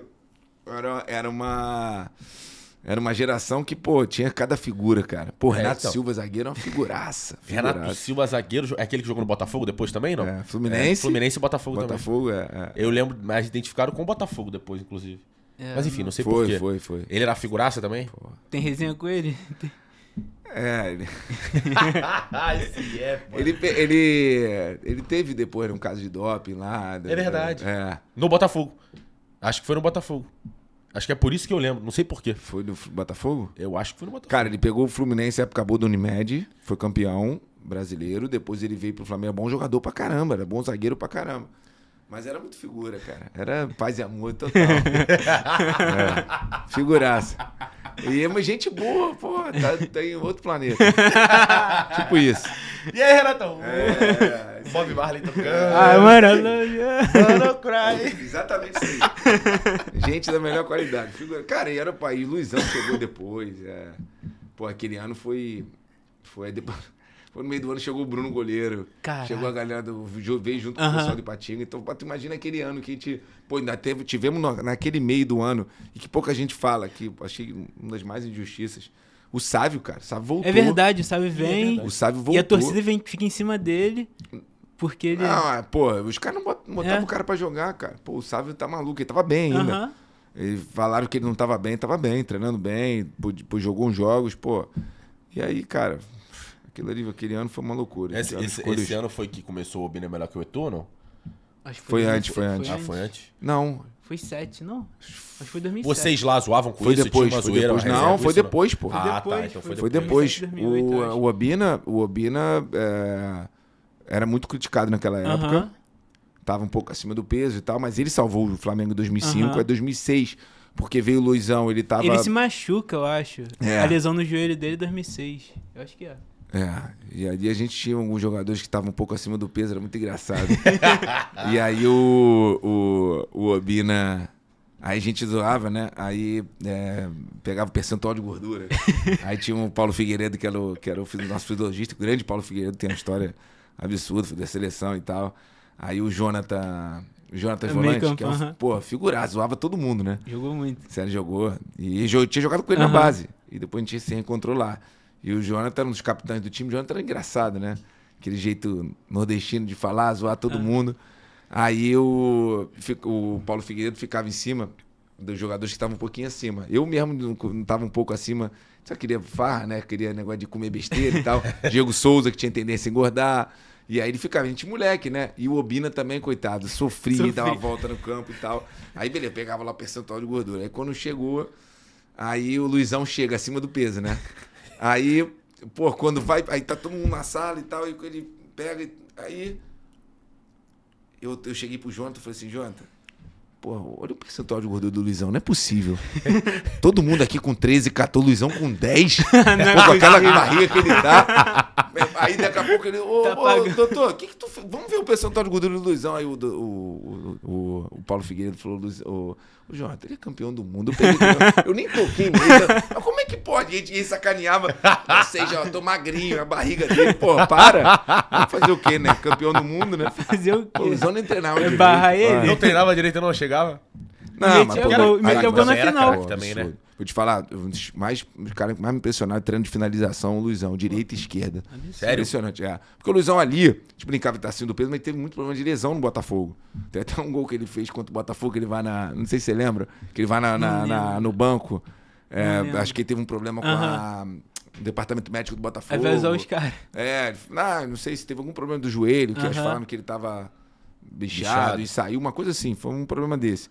era uma geração que, pô, tinha cada figura, cara. Pô, Renato então. Silva, zagueiro, é uma figuraça. Renato Silva, zagueiro, é aquele que jogou no Botafogo depois também, não? É, Fluminense. Fluminense e Botafogo, Botafogo, também. Eu lembro, mais identificado com o Botafogo depois, inclusive. É, Mas enfim, não sei Foi, porquê. foi. Ele era figuraça também? Tem resenha com ele? Ele... Esse é, pô. Ele teve depois um caso de doping lá. É verdade. É. No Botafogo. Acho que foi no Botafogo. Acho que é por isso que eu lembro, não sei porquê. Foi do Botafogo? Eu acho que foi no Botafogo. Cara, ele pegou o Fluminense, época boa do Unimed, foi campeão brasileiro, depois ele veio pro Flamengo, bom jogador pra caramba, era bom zagueiro pra caramba. Mas era muito figura, cara. Era paz e amor total. Figuraça. E é gente boa, pô, tá em outro planeta. Tipo isso. E aí, Renatão? Bob Marley tocando. Mano. Don't cry. Exatamente isso aí. Gente da melhor qualidade. Figura. Cara, e era o país. Luizão chegou depois. Pô, aquele ano foi depois. Foi no meio do ano, chegou o Bruno Goleiro. Caraca. Chegou a galera veio junto com o pessoal de Ipatinga. Então, tu imagina aquele ano que a gente... Pô, ainda tivemos naquele meio do ano, e que pouca gente fala, que achei uma das mais injustiças. O Sávio, cara. O Sávio voltou. É verdade, o Sávio vem. O Sávio voltou. E a torcida fica em cima dele. Porque ele. Não, pô, os caras não botavam o cara pra jogar, cara. Pô, o Sávio tá maluco, ele tava bem ainda. Aham. Eles falaram que ele não tava bem, treinando bem, jogou uns jogos, pô. E aí, cara, aquele ano foi uma loucura. Esse ano foi que começou o Obina melhor que o Eto'o, não? Acho que Foi antes, foi antes. Ah, foi antes? Não, Foi 7, não? Acho que foi 2007. Vocês lá zoavam com foi isso? depois. Tinha uma Foi zoeira, depois. uma reserva, Não, foi isso depois, pô. Foi Ah, depois, tá. Então foi Foi depois. depois. 2008, eu acho. O Obina era muito criticado naquela época. Aham. Tava um pouco acima do peso e tal, mas ele salvou o Flamengo em 2005, Aham. é 2006. Porque veio o Luizão, ele tava... Ele se machuca, eu acho. É. A lesão no joelho dele em 2006. Eu acho que é. E aí a gente tinha alguns jogadores que estavam um pouco acima do peso, era muito engraçado. E aí o Obina... Aí a gente zoava, né? Aí pegava o percentual de gordura. Aí tinha o Paulo Figueiredo, que era o nosso fisiologista, o grande Paulo Figueiredo, tem uma história absurda, foi da seleção e tal. Aí o Jonathan Volante, campo, que é aham. pô, figuraça, zoava todo mundo, né? Jogou muito. Sério, jogou. E tinha jogado com ele na Aham. base. E depois a gente se reencontrou lá. E o Jonathan era um dos capitães do time. O Jonathan era engraçado, né? Aquele jeito nordestino de falar, zoar todo mundo. Aí o Paulo Figueiredo ficava em cima dos jogadores que estavam um pouquinho acima. Eu mesmo não estava um pouco acima. Só queria farra, né? Queria negócio de comer besteira e tal. Diego Souza, que tinha tendência a engordar. E aí ele ficava, a gente moleque, né? E o Obina também, coitado, sofria, dava uma volta no campo e tal. Aí, beleza, pegava lá o percentual de gordura. Aí quando chegou, aí o Luizão chega acima do peso, né? Aí, pô, quando vai, aí tá todo mundo na sala e tal, e ele pega, aí eu cheguei pro Jonathan e falei assim, Jonathan, pô, olha o percentual de gordura do Luizão, não é possível. Todo mundo aqui com 13, 14, Luizão com 10, pô, com aquela barriga que ele tá. Aí daqui a pouco ele, ô, doutor, que tu fez? Vamos ver o percentual de gordura do Luizão. Aí o Paulo Figueiredo falou, o Jonathan, ele é campeão do mundo. Eu nem toquei nele. Mas como é que pode? E sacaneava. Ou seja, eu tô magrinho, a barriga dele. Pô, para. Vamos fazer o quê, né? Campeão do mundo, né? Fazer o quê? O Luizão não treinava direito. Barra ele? Não treinava direito, não chegava? Não, Meteu pô, gol- aí, meteu gol mas na era final. craque Também, né? absurdo. Vou te falar, os caras que mais me impressionaram treino de finalização, o Luizão, direita e esquerda. Sério? Impressionante, Porque o Luizão ali, a gente brincava de estar acima do peso, mas teve muito problema de lesão no Botafogo. Tem até um gol que ele fez contra o Botafogo, que ele vai não sei se você lembra, que ele vai no banco. lembro. Acho que ele teve um problema com o departamento médico do Botafogo. Aí vai usar os caras. Não sei se teve algum problema do joelho, que eles Aham. falaram que ele tava bichado e saiu, uma coisa assim, foi um problema desse.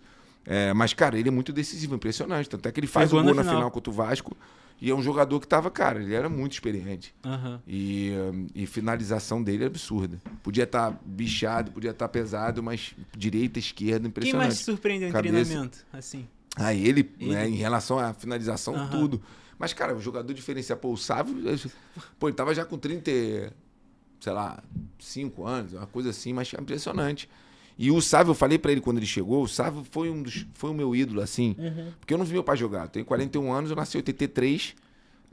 Mas, cara, ele é muito decisivo, impressionante. Tanto é que ele faz Pegou o gol na na final final contra o Vasco e é um jogador que tava, cara, ele era muito experiente. Aham. E finalização dele é absurda. Podia estar bichado, podia estar pesado, mas direita, esquerda, Quem impressionante. mais te surpreendeu em Cabeça. treinamento? Assim. Ele, Ele. né, em relação à finalização, Aham. tudo. Mas, cara, o jogador diferencial, pô, o Sávio, pô, ele tava já com 30, sei lá, 5 anos, uma coisa assim, mas impressionante. E o Sávio, eu falei pra ele quando ele chegou, o Sávio foi o meu ídolo, assim, porque eu não vi meu pai jogar. Eu tenho 41 anos, eu nasci em 83,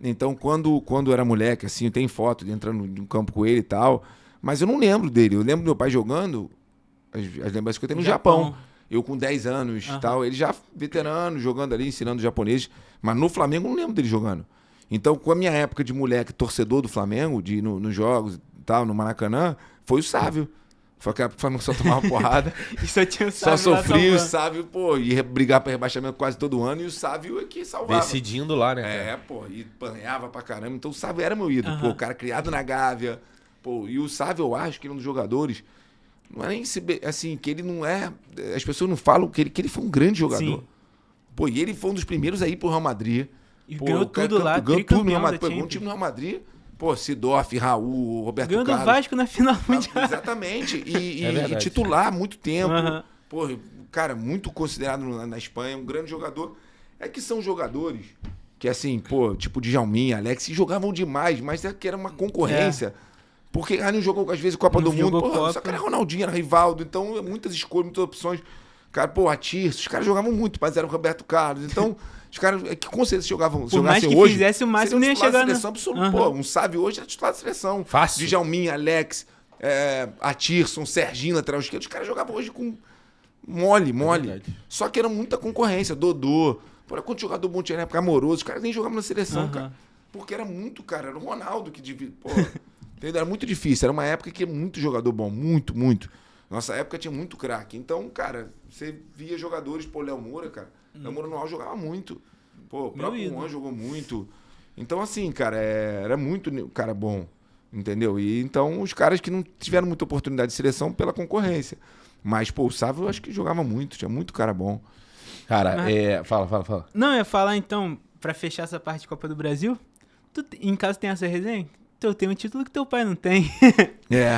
então quando eu era moleque, assim, tem foto de entrando no campo com ele e tal, mas eu não lembro dele. Eu lembro do meu pai jogando, as lembranças que eu tenho no Japão. Eu com 10 anos e tal, ele já veterano, jogando ali, ensinando japonês, mas no Flamengo eu não lembro dele jogando. Então, com a minha época de moleque, torcedor do Flamengo, de ir nos jogos e tal, no Maracanã, foi o Sávio. Foi aquela época que o Flamengo só tomava porrada, E só tinha o só Sávio lá sofria, e o salvando. Sávio, pô, ia brigar pra rebaixamento quase todo ano, e o Sávio é que salvava. Decidindo lá, né? cara? Pô, e panhava pra caramba. Então o Sávio era meu ídolo. Aham. Pô, o cara criado na Gávea. Pô, e o Sávio, eu acho que ele é um dos jogadores. Não é nem assim, que ele não é. As pessoas não falam que ele foi um grande jogador. Sim. Pô, e ele foi um dos primeiros a ir pro Real Madrid. E Pô, ganhou o cara tudo lá, ganhou tudo no Real tricampeão Madrid. da Pegou um time Champions. no Real Madrid. Pô, Sidorf, Raul, Roberto Ganhou do Carlos. Vasco na final mundial. Exatamente. E verdade. titular há muito tempo. Aham. Pô, cara, muito considerado na Espanha, um grande jogador. É que são jogadores que, assim, pô, tipo Djalminha, Alex, jogavam demais, mas é que era uma concorrência. Porque aí não jogou, às vezes, Copa Não do Mundo. jogou Pô, Copa. só que era Ronaldinho, era Rivaldo. Então, muitas escolhas, muitas opções. Cara, pô, Atirce, os caras jogavam muito, mas era o Roberto Carlos. Então, os caras, que com certeza jogavam, Por mais que hoje, fizesse o máximo, não ia seriam titular chegar, da né? seleção absoluta. Aham. Pô, um Sávio hoje era titular da seleção. Fácil. Djalminha, Alex, Atirson, Serginho, lateral esquerdo. Os caras jogavam hoje com mole. verdade. Só que era muita concorrência. Dodô. Pô, era quanto jogador bom tinha na época, Amoroso. Os caras nem jogavam na seleção, Aham. cara. Porque era muito, cara. Era o Ronaldo que devia. Pô, entendeu? Era muito difícil. Era uma época que era muito jogador bom. Muito, muito. Nossa época tinha muito craque. Então, cara, você via jogadores, pô, Léo Moura, cara. Léo Moura no auge jogava muito. Pô, o próprio ídolo. Juan jogou muito. Então, assim, cara, era muito cara bom. Entendeu? E então, os caras que não tiveram muita oportunidade de seleção pela concorrência. Mas, pô, o Sávio eu acho que jogava muito, tinha muito cara bom. Cara, fala. Não, eu ia falar então, pra fechar essa parte de Copa do Brasil, em casa tem essa resenha? Tu tem um título que teu pai não tem.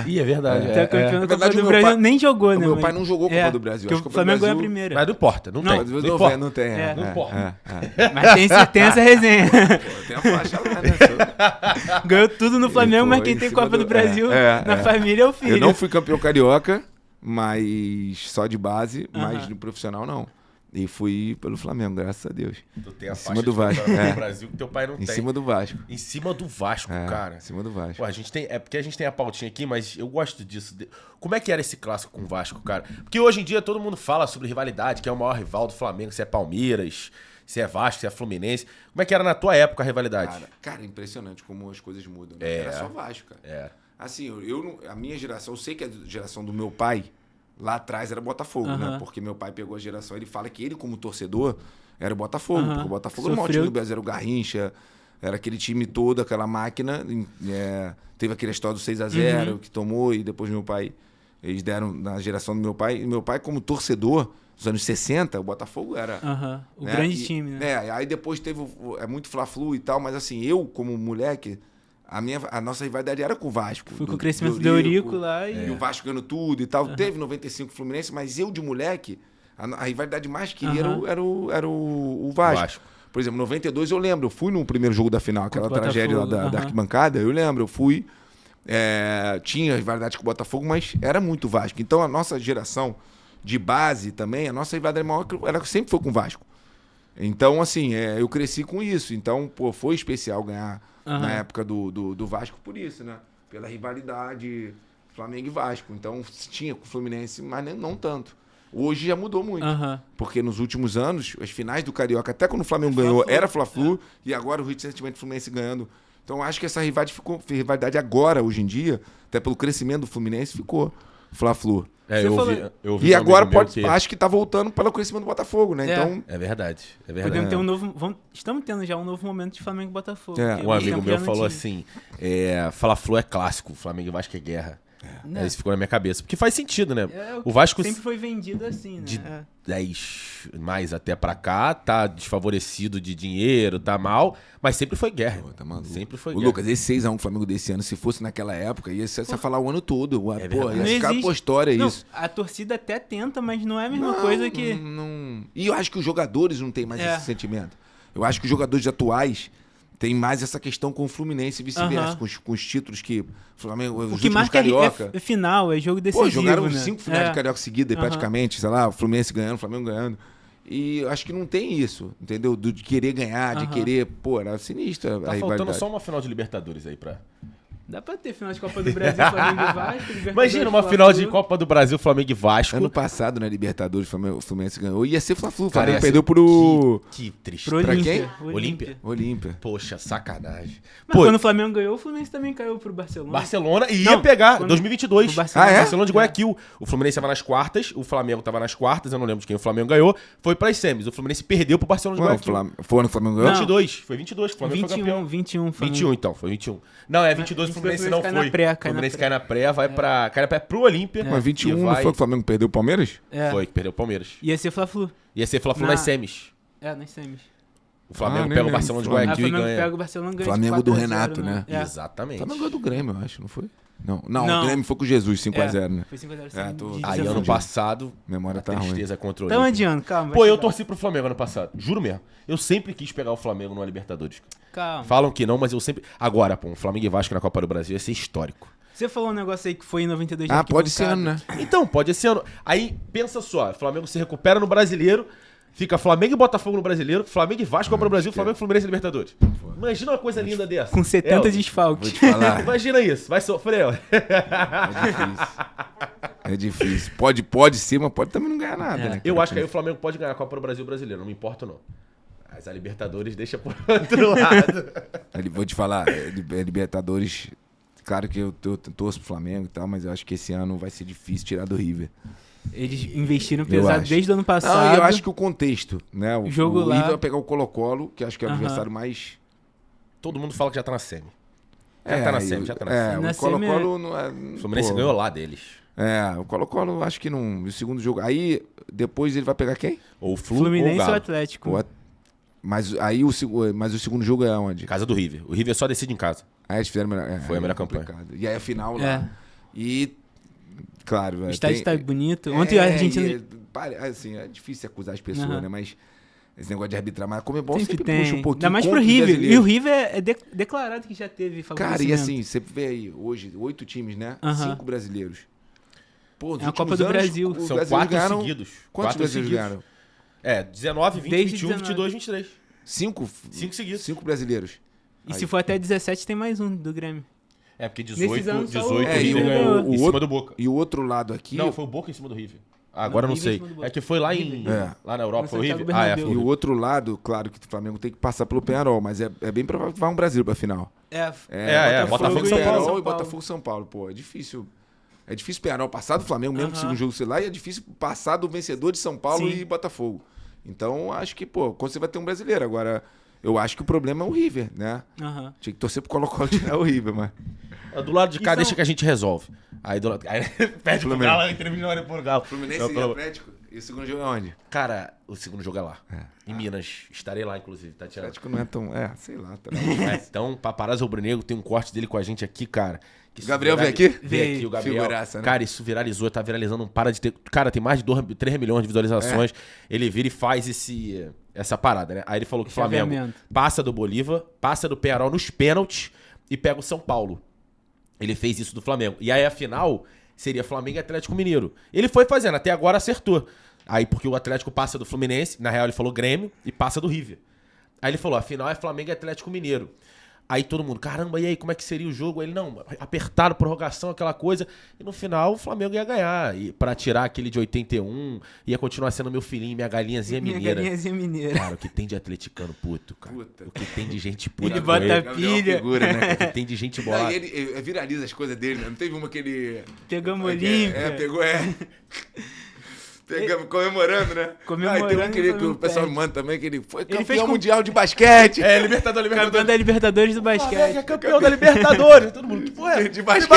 Ih, é verdade. Tu é campeão Na da verdade, Copa do meu Brasil, pai- nem jogou, né? Meu mas- pai não jogou Copa do Brasil. Porque Acho que o Copa do Flamengo ganhou a Brasil- primeira. Mas não importa, não tem. Não importa. Não tem, Não importa. Mas tem essa resenha. Pô, tem a faixa lá, né? Ganhou tudo no Flamengo, Pô, mas quem em tem cima Copa do do- Brasil na família é o filho. Eu não fui campeão carioca, mas só de base, mas no profissional não. E fui pelo Flamengo, graças a Deus. Tu tem a Em faixa cima do de Vasco, campeão é. do Brasil que teu pai não Em tem. cima do Vasco. Em cima do Vasco, cara. Em cima do Vasco. Pô, a gente tem. É porque a gente tem a pautinha aqui, mas eu gosto disso. Como é que era esse clássico com o Vasco, cara? Porque hoje em dia todo mundo fala sobre rivalidade, que é o maior rival do Flamengo, se é Palmeiras, se é Vasco, se é Fluminense. Como é que era na tua época a rivalidade? Cara, impressionante como as coisas mudam. Né? É. Era só Vasco, cara. É. Assim, a minha geração, eu sei que a geração do meu pai, lá atrás era Botafogo, né? Porque meu pai pegou a geração, ele fala que ele, como torcedor, era o Botafogo. Porque o Botafogo era o maior time do Brasil, era o Garrincha, era aquele time todo, aquela máquina. Teve aquela história do 6-0 que tomou, e depois meu pai, eles deram na geração do meu pai. E meu pai, como torcedor, nos anos 60, o Botafogo era... O né? grande time, né? Aí depois teve muito Fla-Flu e tal, mas assim, eu, como moleque, a nossa rivalidade era com o Vasco. Foi com o crescimento do Eurico lá e o Vasco ganhando tudo e tal. Teve 95 Fluminense, mas eu, de moleque, a rivalidade mais queria era o Vasco. Por exemplo, 92 eu lembro, eu fui no primeiro jogo da final, aquela Contra o tragédia lá Botafogo, da arquibancada, eu lembro, eu fui, tinha rivalidade com o Botafogo, mas era muito Vasco. Então a nossa geração de base também, a nossa rivalidade maior, ela sempre foi com o Vasco. Então, assim, eu cresci com isso. Então, pô, foi especial ganhar na época do Vasco por isso, né? Pela rivalidade Flamengo e Vasco. Então, tinha com o Fluminense, mas não tanto. Hoje já mudou muito. Porque nos últimos anos, as finais do Carioca, até quando o Flamengo ganhou, era Fla-Flu, e agora o recentemente o Fluminense ganhando. Então, acho que essa rivalidade agora, hoje em dia, até pelo crescimento do Fluminense, ficou Fla-Flu. Eu ouvi E de um agora amigo meu que- acho que tá voltando pelo crescimento do Botafogo, né? Então, É verdade, é verdade. Podemos ter um novo. Estamos tendo já um novo momento de Flamengo e Botafogo. porque Um amigo tempo meu já não falou tinha. assim: Fla-Flu é clássico, Flamengo e Vasco é guerra. Né? Isso ficou na minha cabeça. Porque faz sentido, né? O O Vasco sempre foi vendido assim, né? de 10 mais até pra cá tá desfavorecido de dinheiro, tá mal, mas sempre foi guerra. Pô, tá maluco. Sempre foi Ô, guerra. Lucas, esse 6x1 Flamengo desse ano, se fosse naquela época, ia ser você falar o ano todo. Pô, verdade. ia Não ficar existe. por história Não, isso. a torcida até tenta, mas não é a mesma coisa que. Não. E eu acho que os jogadores não têm mais É. esse sentimento. Eu acho que os jogadores atuais têm mais essa questão com o Fluminense e vice-versa, com os títulos que o Flamengo, os O que últimos marca Carioca. é final, é jogo decisivo. Pô, jogaram né? 5 finais de Carioca seguidas, Aham. praticamente, sei lá, o Fluminense ganhando, o Flamengo ganhando. E eu acho que não tem isso, entendeu? De querer ganhar, de querer... Pô, era sinistra Tá a faltando rivalidade. só uma final de Libertadores aí pra. Dá pra ter final de Copa do Brasil, Flamengo e Vasco. Libertadores, Imagina uma Fla-Flu. final de Copa do Brasil, Flamengo e Vasco. Ano passado, na Libertadores, o Fluminense ganhou. Ia ser Fla-Flu, o Cara, Flamengo ia perdeu ser- pro Que triste. Pro Pra Olímpia. quem? Olímpia? Olímpia. Poxa, sacanagem. Mas Pô, quando o Flamengo ganhou, o Fluminense também caiu pro Barcelona. Barcelona e ia Não, pegar quando- 2022. o Barcelona- Ah, é? Barcelona de Guayaquil. O Fluminense tava nas quartas, o Flamengo tava nas quartas, eu não lembro de quem o Flamengo ganhou. Foi pras semis. O Fluminense perdeu pro Barcelona de Ué, Guayaquil. foi ano que o Flamengo ganhou? Não. 22, foi 22 que o Flamengo foi campeão. 21, 21. Flamengo. 21 então, foi 21. Não, é 22 o Fluminense não cai foi. na pré, O Fluminense cai na pré, vai pra... Cai na pré pro Olímpia. Mas 21 e não vai- foi que o Flamengo perdeu o Palmeiras? É. Foi, que perdeu o Palmeiras. Ia ser Fla-Flu. Ia ser Fla-Flu Na- nas semis. Nas semis. O Flamengo nem pega o lembro. Barcelona de Aí o Guayaquil e Flamengo ganha. pega o Barcelona e ganha de Flamengo do 4-0, Renato, né? É. O Exatamente. Flamengo ganhou do Grêmio, eu acho, não foi? Não, o Não. Grêmio foi com o Jesus, 5x0, né? Foi 5x0. É, tô- de Aí 19. ano passado, Memória a tá ruim. tristeza contra o Tá Olímpia. adiando, calma. Pô, vai eu chegar. torci pro Flamengo ano passado. Juro mesmo. Eu sempre quis pegar o Flamengo no Libertadores. Calma. Falam que não, mas eu sempre... Agora, pô, o Flamengo e Vasco na Copa do Brasil ia ser histórico. Você falou um negócio aí que foi em 92. Ah, de pode ser arquibancada. ano, né? Então, pode esse ano. Aí, pensa só. O Flamengo se recupera no Brasileiro. Fica Flamengo e Botafogo no Brasileiro. Flamengo e Vasco Copa do Brasil. Flamengo e Fluminense e Libertadores. Imagina uma coisa linda dessa. Com 70 Vou desfalques. Te falar, Imagina isso. Vai sofrer, ó. é difícil. Pode ser, mas pode também não ganhar nada, né? Eu acho que aí o Flamengo pode ganhar a Copa do Brasil brasileiro. Não me importa, não. Mas a Libertadores deixa por outro lado. Vou te falar, Libertadores, claro que eu torço pro Flamengo e tal, mas eu acho que esse ano vai ser difícil tirar do River. Eles investiram Eu pesado acho. desde o ano Não, passado. eu acho que o contexto, né? O Jogo o lá. River vai pegar o Colo-Colo, que acho que é o Aham. adversário mais... Todo mundo fala que já tá na semi. Já tá na semi, já tá na semi. Na o Colo-Colo semi não é... O Fluminense ganhou lá deles. O Colo-Colo acho que não... O segundo jogo... Aí, depois ele vai pegar quem? Ou o Flu Fluminense ou o ou Galo. Atlético. Mas aí o segundo jogo é onde? Casa do River. O River só decide em casa. Aí eles fizeram melhor. Foi a melhor campanha. complicado. E aí a final lá. É. E, claro, O velho. estádio tá bonito. Ontem a Argentina... Assim, é difícil acusar as pessoas, Aham. né? Mas esse negócio de arbitrar, mas como é bom, Sempre sempre tem. puxa um pouquinho. Ainda mais pro contra os River. E o brasileiros. River é declarado que já teve Cara, e favorecimento. assim, você vê aí, hoje, 8 times, né? Aham. 5 brasileiros. Pô, nos É a Copa últimos do anos, Brasil. os São brasileiros 4 ganharam... seguidos. Quantos 4 brasileiros seguidos. ganharam? 19, 20, Desde 21, 19. 22, 23. 5? 5 seguidos. 5 brasileiros. E Aí. se for até 17, tem mais um do Grêmio. É, porque Nesses 18, anos só 18 o o É, River e ganhou o em cima outro- do Boca. E o outro lado aqui... Não, foi o Boca em cima do River. Agora eu não River em sei. cima do Boca. É que foi lá em... River. É. Lá na Europa, No foi o Santiago River? Ah, é, Bernabéu. foi E o o River. outro lado, claro que o Flamengo tem que passar pelo Penharol, mas é bem provável que vá um Brasil pra final. Botafogo e São Paulo. Penharol e Botafogo e São Paulo. Pô, é difícil. É difícil Penharol passar do Flamengo, mesmo que o segundo jogo sei lá, e é difícil passar do vencedor de São Paulo Sim. e Botafogo. Então, acho que, pô, quando você vai ter um brasileiro. Agora, eu acho que o problema é o River, né? Aham. Tinha que torcer pro Colo-Colo tirar o River, mas... Do lado de cá, E são- deixa que a gente resolve. Aí do lado... Aí pede pro Fluminense. Galo, a entrevista vai pro Galo. Não, pelo- Atlético. E o segundo jogo é onde? Cara, o segundo jogo é lá. Em Minas. Estarei lá, inclusive, Tatiana. Atlético não é tão... sei lá. Tá... Então, Paparazzo Rubro-Negro tem um corte dele com a gente aqui, cara. Que isso Gabriel veio aqui? Veio aqui, o Gabriel. Figuraça, né? Cara, isso viralizou, tá viralizando, não para de ter... Cara, tem mais de 3 milhões de visualizações. Ele vira e faz essa parada, né? Aí ele falou que o Flamengo Chaveamento. passa do Bolívar, passa do Penharol nos pênaltis e pega o São Paulo. Ele fez isso do Flamengo. E aí a final seria Flamengo e Atlético Mineiro. Ele foi fazendo, até agora acertou. Aí porque o Atlético passa do Fluminense, na real ele falou Grêmio, e passa do River. Aí ele falou, a final é Flamengo e Atlético Mineiro. Aí todo mundo, caramba, e aí, como é que seria o jogo? Aí ele, não, apertado, prorrogação, aquela coisa. E no final o Flamengo ia ganhar. E pra tirar aquele de 81, ia continuar sendo meu filhinho, minha galinhazinha Minha mineira. galinhazinha mineira. Cara, o que tem de atleticano puto, cara. Puta. O que tem de gente puta. Ele com bota ele. Gabriel é uma pilha. figura, né? O que tem de gente Não, boa. e ele viraliza as coisas dele, né? Não teve uma que ele... Pegamos Olímpia. Pegou, Pegamos, comemorando, né? Comemorando Ah, e tem um que, e que foi o um pessoal perde. me manda também, que ele foi Ele campeão fez com- mundial de basquete. É, Libertadores, Campeão da Libertadores do Flamengo basquete. é campeão da Libertadores. Todo mundo, que porra é? De basquete.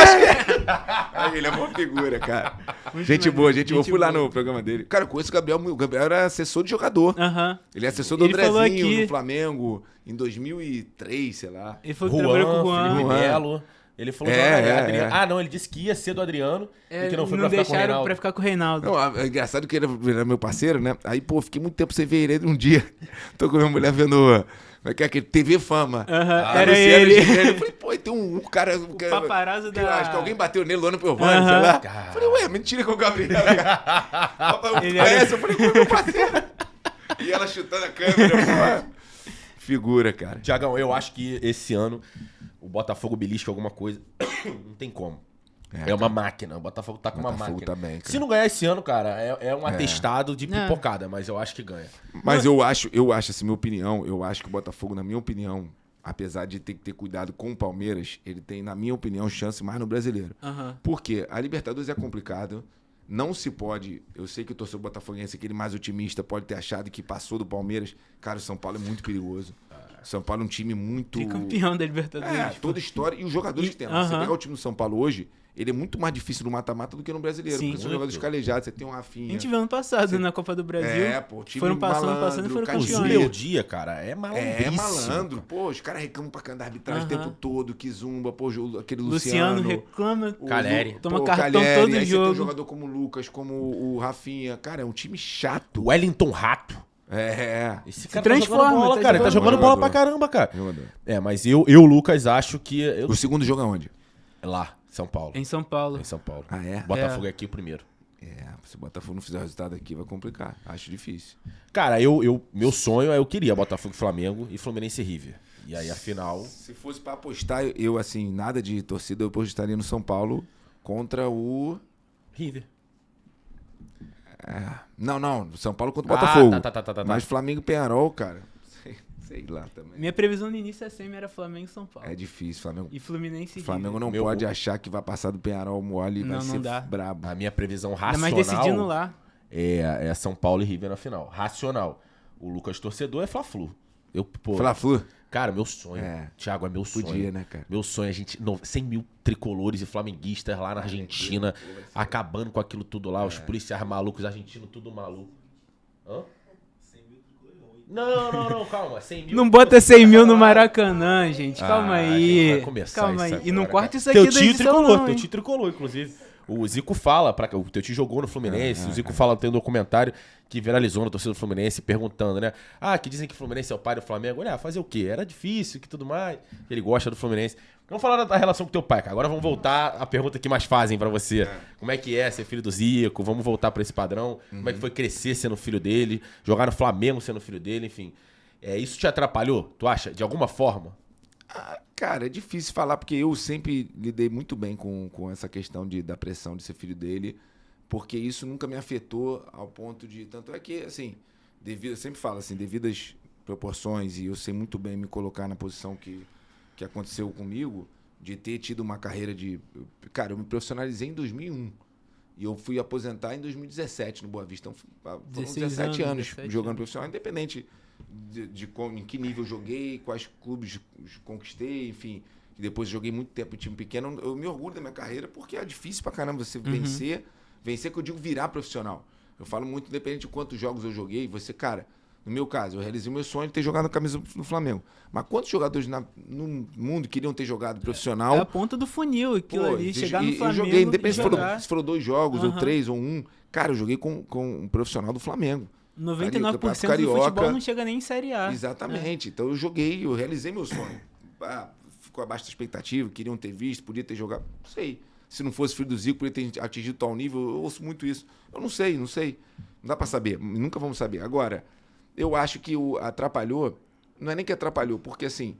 Aí ele é uma figura, cara. Gente boa, gente boa. Eu fui lá no programa dele. Cara, eu conheço o Gabriel era assessor de jogador. Aham. Ele é assessor do Ele falou Andrezinho, aqui- do Flamengo, em 2003, sei lá. Ele falou que trabalhou com o Juan. Felipe Juan. Melo. Ele falou É, que é. Ah, não, ele disse que ia ser do Adriano e que não foi não pra ficar com o deixaram Reinaldo. pra ficar com o Reinaldo. Não, é engraçado que ele era meu parceiro, né? Aí, pô, fiquei muito tempo sem ver ele um dia. Tô com a minha mulher vendo... Como é que é aquele? TV Fama. Aham, Ah, era Luciano ele. Gimenez. Eu falei, pô, tem um cara... O paparazzo que da- Acho que alguém bateu nele, Luana Piovani, sei Aham. lá. Cara. Falei, ué, mentira com o Gabriel, cara. Ele Conhece? Eu falei, pô, meu parceiro. E ela chutando a câmera, pô. Figura, cara. Tiagão, eu acho que esse ano o Botafogo belisca alguma coisa. Não tem como. É uma máquina. O Botafogo tá com uma Botafogo máquina. tá bem, cara. Se não ganhar esse ano, cara, é um atestado de É. pipocada, mas eu acho que ganha. Mas eu acho, assim, minha opinião, eu acho que o Botafogo, na minha opinião, apesar de ter que ter cuidado com o Palmeiras, ele tem, na minha opinião, chance mais no Brasileiro. Aham. Porque a Libertadores é complicado, não se pode... Eu sei que o torcedor botafoguense, aquele mais otimista, pode ter achado que passou do Palmeiras. Cara, o São Paulo é muito perigoso. O São Paulo é um time muito... Tricampeão da Libertadores. É, toda história. E os jogadores que tem lá. Você Aham. pegar o time do São Paulo hoje, ele é muito mais difícil no mata-mata do que no Brasileiro. Sim. Porque são jogadores calejados, você tem um A Rafinha. gente viu ano passado na Copa do Brasil. Pô, time Foram passando malandro, e foram cara, O campeões. Zubeldia, cara, é malandríssimo. É malandro, pô, os caras reclamam pra cantar arbitragem o Aham. tempo todo, que zumba, pô, aquele Luciano Luciano. reclama. o Caleri. Lu- Toma pô, cartão Caleri, todo aí você tem jogo. um jogador como o Lucas, como o Rafinha. Cara, é um time chato. O Wellington Rato. É. Esse cara transforma, tá jogando bola, tá cara. Ele tá jogando jogando bola. bola pra caramba, cara. Jogador. É, mas eu Lucas, acho que... O segundo jogo é onde? Lá, São Paulo. Em São Paulo. Em São Paulo. Ah, é? Botafogo é aqui o primeiro. Se o Botafogo não fizer o resultado aqui, vai complicar. Acho difícil. Cara, meu sonho eu queria Botafogo e Flamengo e Fluminense e River. E aí, a final... Se fosse pra apostar, eu, assim, nada de torcida, eu apostaria no São Paulo contra o... River. Não, São Paulo contra o Ah, Botafogo. tá. Mas Flamengo e Penharol, cara, sei lá também. Minha previsão no início é semi era Flamengo e São Paulo. É difícil, Flamengo. E Fluminense e Flamengo não Meu pode gol. achar que vai passar do Penharol mole e vai Não, não ser dá. brabo. A minha previsão Ainda racional... mais decidindo lá. É São Paulo e River na final. Racional. O Lucas torcedor é Fla-Flu. Fla-Flu. Cara, meu sonho. É. Thiago, é meu sonho. Podia, né, cara? Meu sonho, a gente. 100 mil tricolores e flamenguistas lá na Argentina, acabando com aquilo tudo lá, os policiais malucos, os argentinos tudo maluco. Hã? Não, calma. 100 mil. Não bota 100 mil no Maracanã, gente. Calma A gente aí. vai começar Calma isso aí. E não agora, corta cara. isso aqui Teu da tio edição, tricolor, não, teu hein? tio tricolor, inclusive. O Zico fala, o teu tio jogou no Fluminense, o Zico fala, tem um documentário que viralizou na torcida do Fluminense, perguntando, né? Que dizem que o Fluminense é o pai do Flamengo. Olha, fazer o quê? Era difícil, que tudo mais. Ele gosta do Fluminense. Vamos falar da relação com teu pai, cara. Agora vamos voltar à pergunta que mais fazem pra você. Como é que é ser filho do Zico? Vamos voltar pra esse padrão. Como é que foi crescer sendo filho dele? Jogar no Flamengo sendo filho dele, enfim. Isso te atrapalhou, tu acha? De alguma forma? Cara, é difícil falar, porque eu sempre lidei muito bem com essa questão da pressão de ser filho dele, porque isso nunca me afetou ao ponto de... Tanto é que, assim, eu sempre falo assim, devidas proporções, e eu sei muito bem me colocar na posição que aconteceu comigo, de ter tido uma carreira de... Cara, eu me profissionalizei em 2001, e eu fui aposentar em 2017 no Boa Vista. Então, foram 17 anos jogando profissional, independente em que nível eu joguei, quais clubes conquistei, enfim. E depois joguei muito tempo em time pequeno. Eu me orgulho da minha carreira porque é difícil pra caramba você vencer que eu digo virar profissional. Eu falo muito, independente de quantos jogos eu joguei, cara, no meu caso, eu realizei o meu sonho de ter jogado na camisa do Flamengo. Mas quantos jogadores no mundo queriam ter jogado profissional? É a ponta do funil, aquilo ali, chegar no Flamengo. Eu joguei, independente se se foram 2 jogos, ou 3, ou 1. Cara, eu joguei com um profissional do Flamengo. 99% Carioca, do futebol não chega nem em Série A. Exatamente. Então eu realizei meu sonho. Ficou abaixo da expectativa, queriam ter visto, podia ter jogado. Não sei. Se não fosse filho do Zico, podia ter atingido tal nível. Eu ouço muito isso. Eu não sei. Não dá pra saber. Nunca vamos saber. Agora, eu acho que atrapalhou. Não é nem que atrapalhou, porque assim.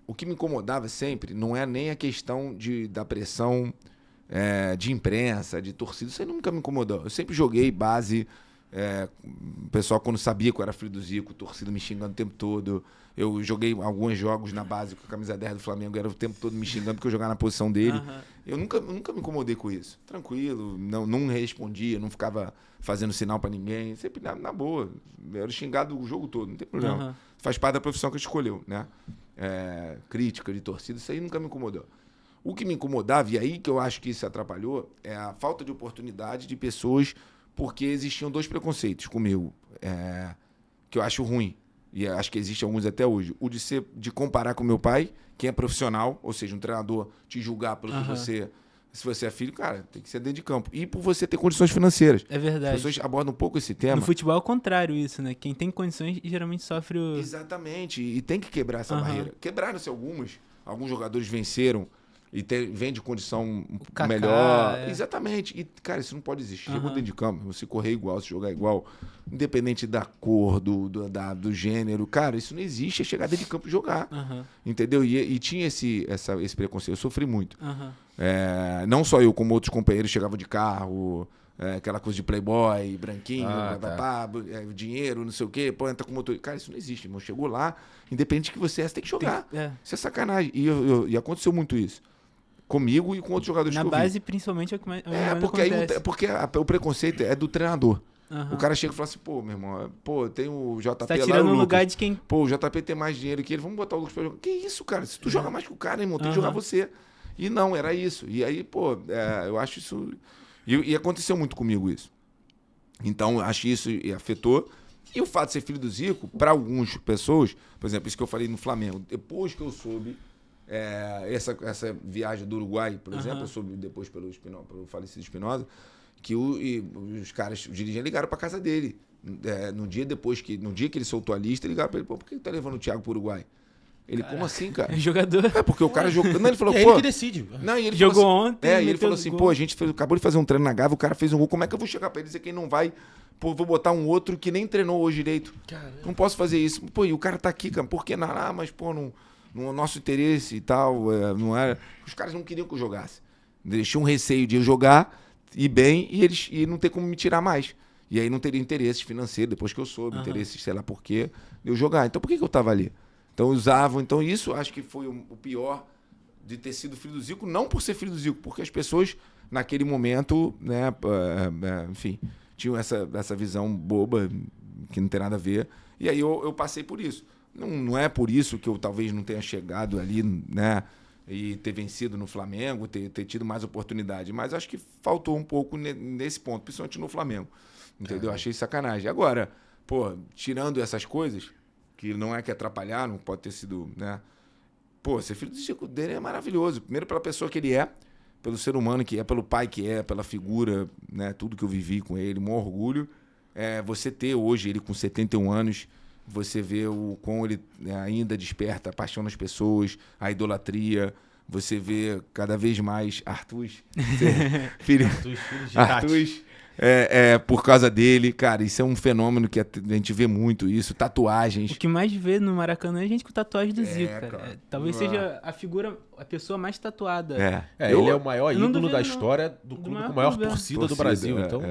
O que me incomodava sempre não é nem a questão da pressão. De imprensa, de torcida, isso aí nunca me incomodou. Eu sempre joguei base, o pessoal quando sabia que eu era filho do Zico, torcida me xingando o tempo todo. Eu joguei alguns jogos na base com a camisa 10 do Flamengo, era o tempo todo me xingando porque eu jogava na posição dele. Eu nunca me incomodei com isso. Tranquilo, não respondia, não ficava fazendo sinal pra ninguém, sempre na boa. Eu era xingado o jogo todo, não tem problema. Faz parte da profissão que escolheu, né? Crítica de torcida, isso aí nunca me incomodou. O que me incomodava, e aí que eu acho que isso atrapalhou, é a falta de oportunidade de pessoas, porque existiam 2 preconceitos comigo, que eu acho ruim, e acho que existem alguns até hoje. O de comparar com meu pai, que é profissional, ou seja, um treinador te julgar pelo que se você é filho, cara, tem que ser dentro de campo. E por você ter condições financeiras. É verdade. As pessoas abordam um pouco esse tema. No futebol é o contrário isso, né? Quem tem condições geralmente sofre o... Exatamente, e tem que quebrar essa barreira. Quebraram-se alguns jogadores venceram, e vem de condição Kaká, melhor. Exatamente. E, cara, isso não pode existir. Chegou dentro de campo, você correr igual, se jogar igual, independente da cor, do gênero. Cara, isso não existe. É chegar dentro de campo e jogar. Entendeu? E tinha esse preconceito. Eu sofri muito. Não só eu, como outros companheiros chegavam de carro, aquela coisa de playboy, branquinho, dinheiro, não sei o quê, entra com motor. Cara, isso não existe, irmão. Chegou lá, independente de que você tem que jogar. Isso é sacanagem. E aconteceu muito isso. Comigo e com outros jogadores na que eu vi. base, principalmente, é o que mais porque o preconceito é do treinador. O cara chega e fala assim, meu irmão, tem o JP tá lá, tirando o lugar de quem... o JP tem mais dinheiro que ele, vamos botar o Lucas pra jogar. Que isso, cara? Se tu joga mais que o cara, irmão, tem que jogar você. E não, era isso. E aí, eu acho isso... E aconteceu muito comigo isso. Então, acho que isso afetou. E o fato de ser filho do Zico, para algumas pessoas, por exemplo, isso que eu falei no Flamengo, depois que eu soube essa viagem do Uruguai, por exemplo, eu soube depois pelo falecido Espinosa, que os caras, os dirigentes ligaram para casa dele. No dia que ele soltou a lista, ligaram para ele, por que tá levando o Thiago pro Uruguai? Ele, como assim, cara? É jogador. Porque o cara jogou. Não, ele falou, ele que decide. Não, e ele jogou falou assim, ontem. E ele falou assim, a gente acabou de fazer um treino na Gávea, o cara fez um gol, como é que eu vou chegar pra ele e dizer que ele não vai? Vou botar um outro que nem treinou hoje direito. Caramba. Não posso fazer isso. E o cara tá aqui, cara, por que não? Mas, no nosso interesse e tal, não era. Os caras não queriam que eu jogasse. Eles tinham um receio de eu jogar, ir bem, e não ter como me tirar mais. E aí não teria interesse financeiro, depois que eu soube, interesse, sei lá por quê, de eu jogar. Então por que eu tava ali? Então usavam. Então isso acho que foi o pior de ter sido filho do Zico, não por ser filho do Zico, porque as pessoas naquele momento, né, enfim, tinham essa visão boba que não tem nada a ver. E aí eu passei por isso. Não é por isso que eu talvez não tenha chegado ali, né? E ter vencido no Flamengo, ter tido mais oportunidade. Mas acho que faltou um pouco nesse ponto, principalmente no Flamengo. Entendeu? Achei sacanagem. Agora, pô, tirando essas coisas, que não é que atrapalharam, pode ter sido, né? Pô, ser filho do Zico dele é maravilhoso. Primeiro pela pessoa que ele é, pelo ser humano que é, pelo pai que é, pela figura, né? Tudo que eu vivi com ele, um orgulho. Você ter hoje ele com 71 anos, você vê o quão ele ainda desperta a paixão nas pessoas, a idolatria. Você vê cada vez mais Arthus, filho de Arthus, por causa dele. Cara, isso é um fenômeno que a gente vê muito isso. Tatuagens. O que mais vê no Maracanã é gente com tatuagem do Zico, cara. Cara. Talvez seja a pessoa mais tatuada. Ele é o maior eu não ídolo duvido, da não. história do Do clube maior com a maior clube, torcida do Brasil. Então,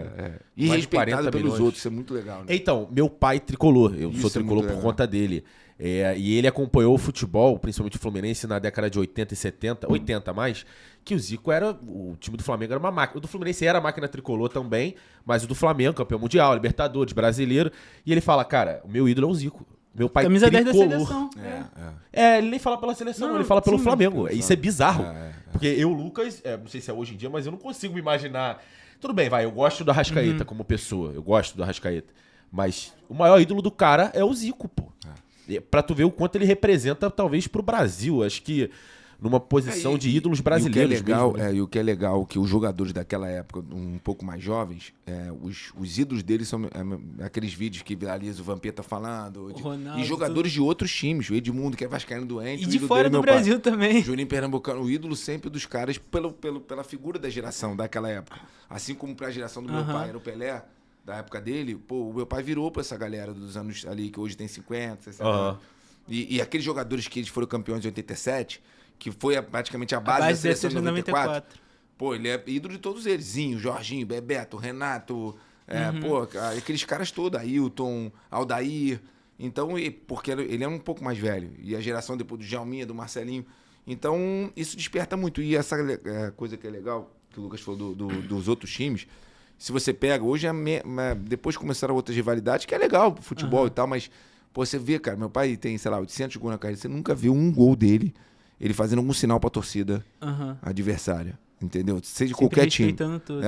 E mais de 40 respeitado pelos milhões. outros, isso é muito legal, né? Então, meu pai tricolor. Eu Isso sou é tricolor muito por legal. conta dele. E ele acompanhou o futebol, principalmente o Fluminense, na década de 80 e 70, 80 mais, que o Zico era... O time do Flamengo era uma máquina. O do Fluminense era máquina tricolor também, mas o do Flamengo, campeão mundial, Libertadores, brasileiro. E ele fala, cara, o meu ídolo é o Zico. Meu pai Camisa 10 da tricolor. seleção. Ele nem fala pela seleção, Não, ele fala pelo sim, Flamengo. mas- Isso é bizarro. É. Porque eu, Lucas, não sei se é hoje em dia, mas eu não consigo me imaginar. Tudo bem, vai, eu gosto do Arrascaeta como pessoa. Eu gosto do Arrascaeta. Mas o maior ídolo do cara é o Zico, pô. Pra tu ver o quanto ele representa, talvez, pro Brasil. Acho que numa posição de ídolos brasileiros. E o que é legal, mesmo, né? e o que é legal, que os jogadores daquela época, um pouco mais jovens, os ídolos deles são aqueles vídeos que viralizam o Vampeta falando. Ronaldo, E jogadores de outros times. O Edmundo, que é vascaíno doente. E o de ídolo fora dele, do meu pai. Brasil também. Juninho Pernambucano, o ídolo sempre dos caras pela figura da geração daquela época. Assim como pra geração do meu pai era o Pelé, da época dele, pô, o meu pai virou pra essa galera dos anos ali, que hoje tem 50, 60 anos. E aqueles jogadores que eles foram campeões em 87, que foi praticamente a base da seleção de 94. Pô, ele é ídolo de todos eles. Zinho, Jorginho, Bebeto, Renato, pô, aqueles caras todos, Ailton, Aldair. Então, porque ele é um pouco mais velho. E a geração depois do Djalminha, do Marcelinho. Então, isso desperta muito. E essa coisa que é legal, que o Lucas falou dos outros times, se você pega, hoje, depois começaram outras rivalidades, que é legal, futebol e tal, mas, pô, você vê, cara, meu pai tem, sei lá, 800 gols na carreira, você nunca viu um gol dele, ele fazendo algum sinal pra torcida adversária, entendeu? Seja de qualquer time. Respeitando tudo.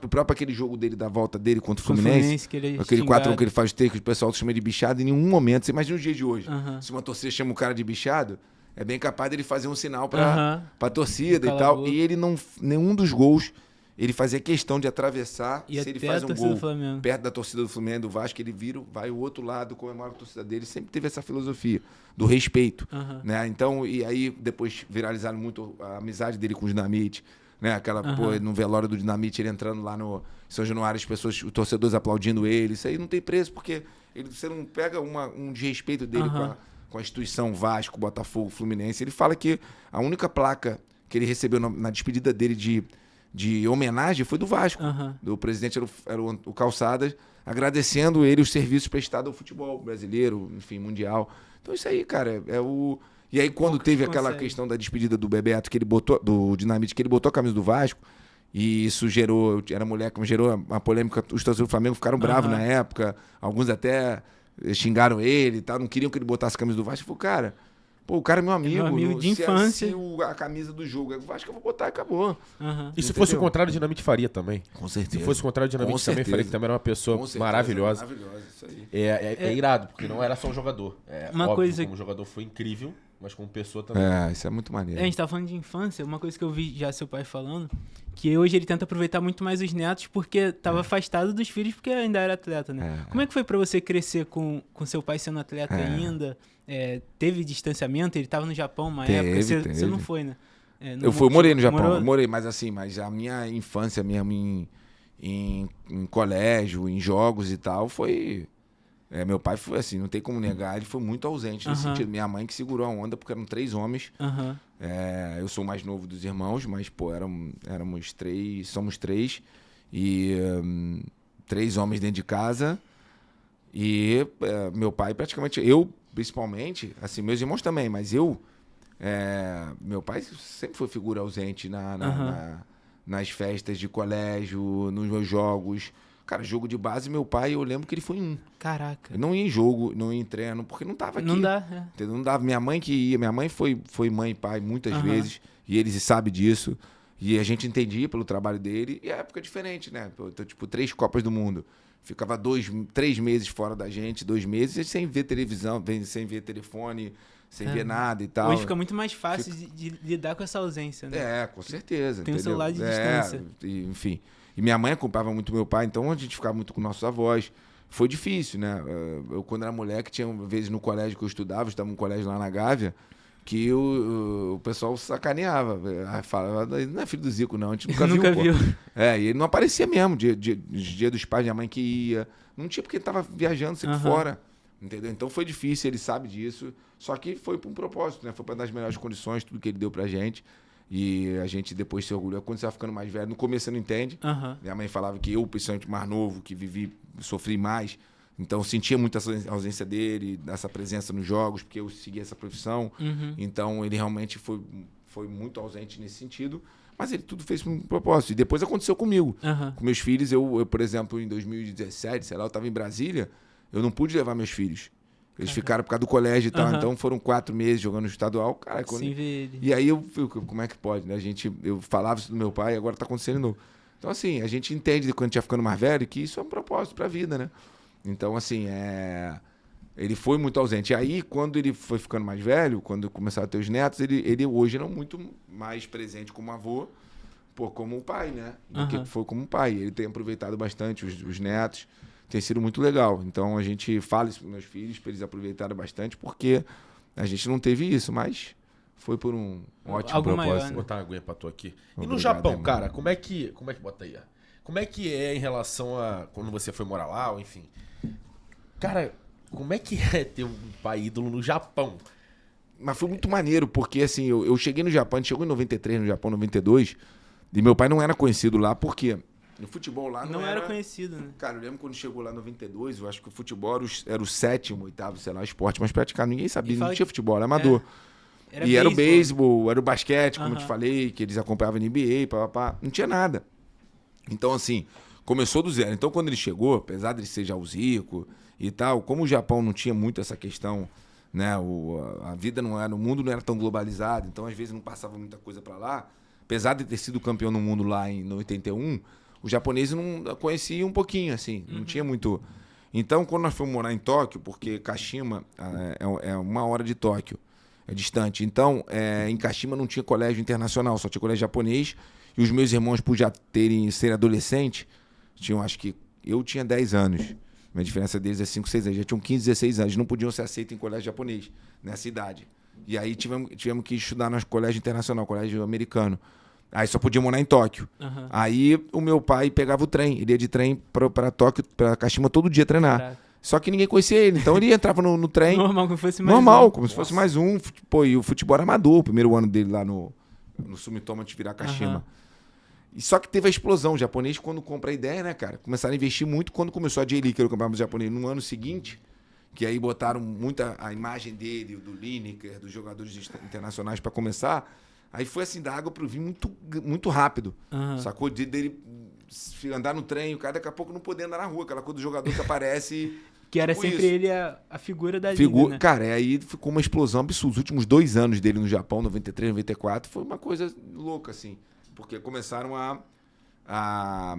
O próprio aquele jogo dele, da volta dele contra o Fluminense, que ele é aquele xingado. 4-1 que ele faz ter, que o pessoal chama de bichado, em nenhum momento, você imagina os dias de hoje, se uma torcida chama o cara de bichado, é bem capaz dele fazer um sinal pra torcida Cala e a tal, boca. e ele não, nenhum dos gols, ele fazia questão de atravessar, E se ele até faz a um torcida gol do Flamengo. perto da torcida do Flamengo, do Vasco, ele vira, vai o outro lado, comemora a torcida dele, sempre teve essa filosofia do respeito, né? Então, e aí depois viralizaram muito a amizade dele com o Dinamite, né? Aquela, pô, no velório do Dinamite, ele entrando lá no São Januário, as pessoas, os torcedores aplaudindo ele, isso aí não tem preço, porque você não pega um desrespeito dele com a instituição Vasco, Botafogo, Fluminense. Ele fala que a única placa que ele recebeu na despedida dele de homenagem foi do Vasco. O presidente era o Calçadas, agradecendo ele os serviços prestados ao futebol brasileiro, enfim, mundial. Então isso aí, cara, E aí quando teve aquela questão da despedida do Bebeto, que ele botou, do Dinamite, que ele botou a camisa do Vasco, e isso gerou uma polêmica, os torcedores do Flamengo ficaram bravos na época, alguns até xingaram ele e tal, não queriam que ele botasse a camisa do Vasco. Eu falei, cara, pô, o cara é meu amigo. meu amigo de infância. Se a camisa do jogo é o Vasco, eu vou botar e acabou. E se fosse o contrário, o Dinamite faria também. Com certeza. Se fosse o contrário, o Dinamite Com também certeza. faria, que também era uma pessoa Com certeza, maravilhosa. Maravilhosa, isso aí. É irado, porque não era só um jogador. Uma Óbvio, coisa- como jogador foi incrível, mas como pessoa também. Isso é muito maneiro. A gente tá falando de infância, uma coisa que eu vi já seu pai falando, que hoje ele tenta aproveitar muito mais os netos porque tava afastado dos filhos porque ainda era atleta, né? Como é que foi pra você crescer com seu pai sendo atleta ainda? Teve distanciamento? Ele tava no Japão uma época, você não foi, né? Morei no Japão, mas assim, mas a minha infância mesmo em colégio, em jogos e tal, foi... meu pai foi assim, não tem como negar, ele foi muito ausente nesse sentido. Minha mãe que segurou a onda, porque eram 3 homens. Eu sou o mais novo dos irmãos, mas, pô, éramos 3, somos 3. E 3 homens dentro de casa. E meu pai praticamente, eu principalmente, assim, meus irmãos também, mas meu pai sempre foi figura ausente nas festas de colégio, nos meus jogos. Cara, jogo de base, meu pai, eu lembro que ele foi em um. Caraca. Eu não ia em jogo, não ia em treino, porque não tava aqui. Não dá, Entendeu? Não dava. Minha mãe que ia. Minha mãe foi mãe e pai muitas vezes, e eles sabem disso. E a gente entendia pelo trabalho dele. E a época é diferente, né? Então, tipo, 3 Copas do Mundo. Ficava 3 meses fora da gente, 2 meses, sem ver televisão, sem ver telefone, sem ver nada e tal. Hoje fica muito mais fácil de lidar com essa ausência, né? Com certeza. Tem entendeu? um celular de distância. Enfim. E minha mãe acompanhava muito meu pai, então a gente ficava muito com nossos avós. Foi difícil, né? Eu, quando era moleque, tinha vezes no colégio que eu estudava num colégio lá na Gávea, que o pessoal sacaneava. Falava, não é filho do Zico, não, a gente nunca viu. Nunca viu. E ele não aparecia mesmo, dia dos pais, minha mãe que ia. Não tinha porque ele tava viajando sempre fora, entendeu? Então foi difícil, ele sabe disso. Só que foi por um propósito, né? Foi para dar as melhores condições, tudo que ele deu pra gente. E a gente depois se orgulhou. Quando você vai ficando mais velho, no começo você não entende. Minha mãe falava que eu, principalmente mais novo, que sofri mais. Então eu sentia muito essa ausência dele, dessa presença nos jogos, porque eu seguia essa profissão. Então ele realmente foi muito ausente nesse sentido. Mas ele tudo fez com um propósito. E depois aconteceu comigo. Com meus filhos, eu, por exemplo, em 2017, sei lá, eu estava em Brasília, eu não pude levar meus filhos. Eles ficaram por causa do colégio e tal. Então foram 4 meses jogando no estadual. Cara, Sem ver ele. E aí como é que pode, né? Eu falava isso do meu pai e agora tá acontecendo de novo. Então, assim, a gente entende quando a gente vai ficando mais velho que isso é um propósito pra vida, né? Então, assim, ele foi muito ausente. E aí, quando ele foi ficando mais velho, quando começaram a ter os netos, ele hoje era muito mais presente como avô, como pai, né? Do que foi como pai. Ele tem aproveitado bastante os netos. Tem sido muito legal. Então, a gente fala isso para meus filhos, para eles aproveitarem bastante, porque a gente não teve isso, mas foi por um ótimo Algo propósito. maior, né? Vou botar uma aguinha pra tu aqui. E no Obrigado, Japão, irmão. cara, como é que bota aí? Ó? Como é que é em relação a quando você foi morar lá, ou enfim? Cara, como é que é ter um pai ídolo no Japão? Mas foi muito maneiro, porque assim, eu cheguei no Japão, a gente chegou em 93, no Japão, 92, e meu pai não era conhecido lá, porque no futebol lá Não era conhecido, né? Cara, eu lembro quando chegou lá em 92, eu acho que o futebol era o 7º, 8º, sei lá, esporte, mas praticado ninguém sabia, não tinha futebol, era amador. Era o beisebol, era o basquete, como eu te falei, que eles acompanhavam NBA, papapá, não tinha nada. Então, assim, começou do zero. Então, quando ele chegou, apesar de ele ser já o Zico e tal, como o Japão não tinha muito essa questão, né, a vida não era, o mundo não era tão globalizado, então às vezes não passava muita coisa pra lá, apesar de ter sido campeão no mundo lá no 81, os japoneses não conheciam um pouquinho, assim, não tinha muito. Então, quando nós fomos morar em Tóquio, porque Kashima é 1 hora de Tóquio, é distante. Então, em Kashima não tinha colégio internacional, só tinha colégio japonês. E os meus irmãos, por já ser adolescente, acho que eu tinha 10 anos. A diferença deles é 5, 6 anos. Já tinham 15, 16 anos. Não podiam ser aceitos em colégio japonês, nessa idade. E aí tivemos que estudar no colégio internacional, colégio americano. Aí só podia morar em Tóquio. Aí o meu pai pegava o trem. Ele ia de trem pra Tóquio, pra Kashima, todo dia treinar. Caraca. Só que ninguém conhecia ele. Então ele entrava no trem. Normal, como se fosse mais Normal, um. como se fosse mais um. Pô, e o futebol era amador, o primeiro ano dele lá no Sumitomo de Kashima. E só que teve a explosão. O japonês, quando compra a ideia, né, cara? Começaram a investir muito. Quando começou a J-League, que eu comprava o japonês no ano seguinte, que aí botaram muita a imagem dele, do Lineker, dos jogadores internacionais pra começar. Aí foi assim, da água pro vinho muito, muito rápido. Sacou? Dele andar no trem, o cara daqui a pouco não poder andar na rua. Aquela coisa do jogador que aparece... Que era tipo sempre isso. ele a figura da liga, né? Cara, aí ficou uma explosão absurda. Os últimos 2 anos dele no Japão, 93, 94, foi uma coisa louca, assim. Porque começaram a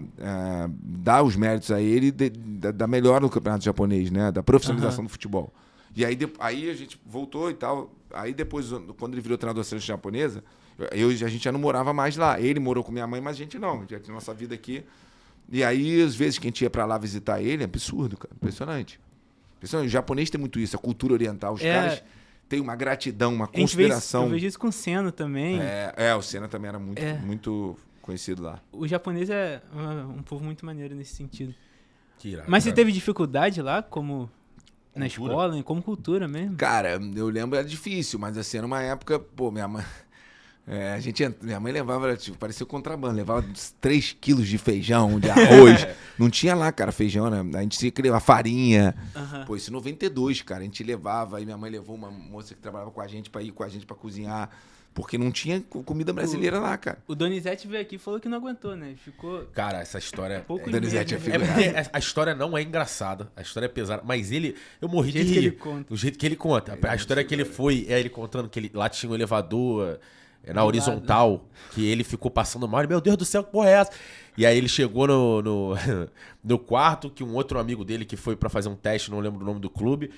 dar os méritos a ele da melhora do campeonato japonês, né? Da profissionalização do futebol. E aí a gente voltou e tal. Aí depois, quando ele virou treinador da seleção japonesa, a gente já não morava mais lá. Ele morou com minha mãe, mas a gente não. A gente já tinha nossa vida aqui. E aí, às vezes, que a gente ia pra lá visitar ele, é absurdo, cara. Impressionante. O japonês tem muito isso, a cultura oriental. Os caras têm uma gratidão, uma consideração. Eu vejo isso com o Senna também. O Senna também era muito conhecido lá. O japonês é um povo muito maneiro nesse sentido. Que irado, Mas você cara. teve dificuldade lá, como na Cultura? escola, né? Como cultura mesmo? Cara, eu lembro, era difícil, mas assim, era uma época, pô, minha mãe... minha mãe levava, tipo, parecia contrabando, levava uns 3 quilos de feijão, de arroz. Não tinha lá, cara, feijão, né? A gente tinha que levar farinha. Pô, isso em 92, cara, a gente levava, aí minha mãe levou uma moça que trabalhava com a gente pra ir com a gente pra cozinhar. Porque não tinha comida brasileira lá, cara. O Donizete veio aqui e falou que não aguentou, né? Ficou Cara, essa história... pouco Donizete é medo. figura. porque a história não é engraçada, a história é pesada, mas eu morri Do de jeito que rir. ele conta. Do jeito que ele conta. A história que ele foi, ele contando que lá tinha um elevador na horizontal, que ele ficou passando mal, meu Deus do céu, que porra é essa? E aí ele chegou no quarto, que um outro amigo dele que foi pra fazer um teste, não lembro o nome do clube,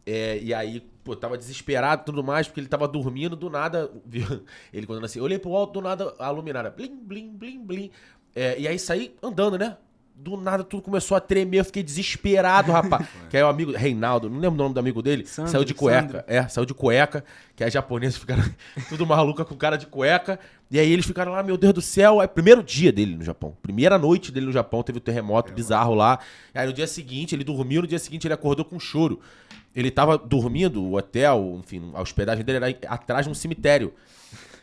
e aí, pô, tava desesperado e tudo mais, porque ele tava dormindo, do nada, ele contando assim, eu olhei pro alto, do nada, a luminária, blim, blim, blim, blim. E aí saí andando, né? Do nada tudo começou a tremer, eu fiquei desesperado, rapaz. Que aí o amigo, Reinaldo, não lembro o nome do amigo dele, saiu de cueca. Saiu de cueca, que aí japoneses ficaram tudo maluca com cara de cueca. E aí eles ficaram lá, meu Deus do céu. Aí, primeiro dia dele no Japão, primeira noite dele no Japão, teve um terremoto bizarro lá. Aí no dia seguinte, ele dormiu, no dia seguinte ele acordou com choro. Ele tava dormindo, o hotel, enfim, a hospedagem dele era atrás de um cemitério.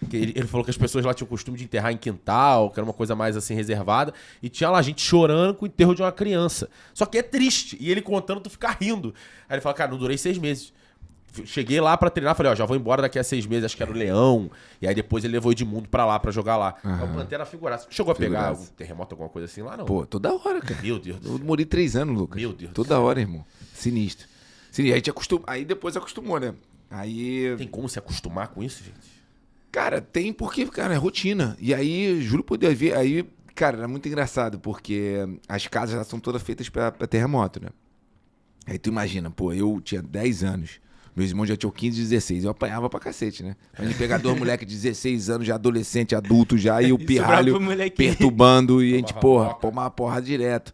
Que ele falou que as pessoas lá tinham o costume de enterrar em quintal, que era uma coisa mais assim reservada. E tinha lá gente chorando com o enterro de uma criança. Só que é triste. E ele contando, tu fica rindo. Aí ele fala, cara, não durei 6 meses. Cheguei lá pra treinar, falei, ó, já vou embora daqui a 6 meses, acho que era o Leão. E aí depois ele levou o Edmundo pra lá, pra jogar lá. É o Pantera figuraça. Chegou a pegar algum terremoto, alguma coisa assim lá, não? Pô, toda hora, cara. Meu Deus do Eu céu. morei 3 anos, Lucas. Meu Deus do Toda hora, irmão. Sinistro. Aí depois acostumou, né? Aí... Tem como se acostumar com isso, gente? Cara, tem porque, cara, é rotina. E aí, juro por Deus, aí, cara, era muito engraçado, porque as casas já são todas feitas pra terremoto, né? Aí tu imagina, pô, eu tinha 10 anos, meus irmãos já tinham 15 e 16, eu apanhava pra cacete, né? Mas de pegar 2 moleques de 16 anos, já adolescente, adulto já, e o pirralho sobrava pro molequinho. perturbando, e a gente, porra, boca. tomava porrada direto.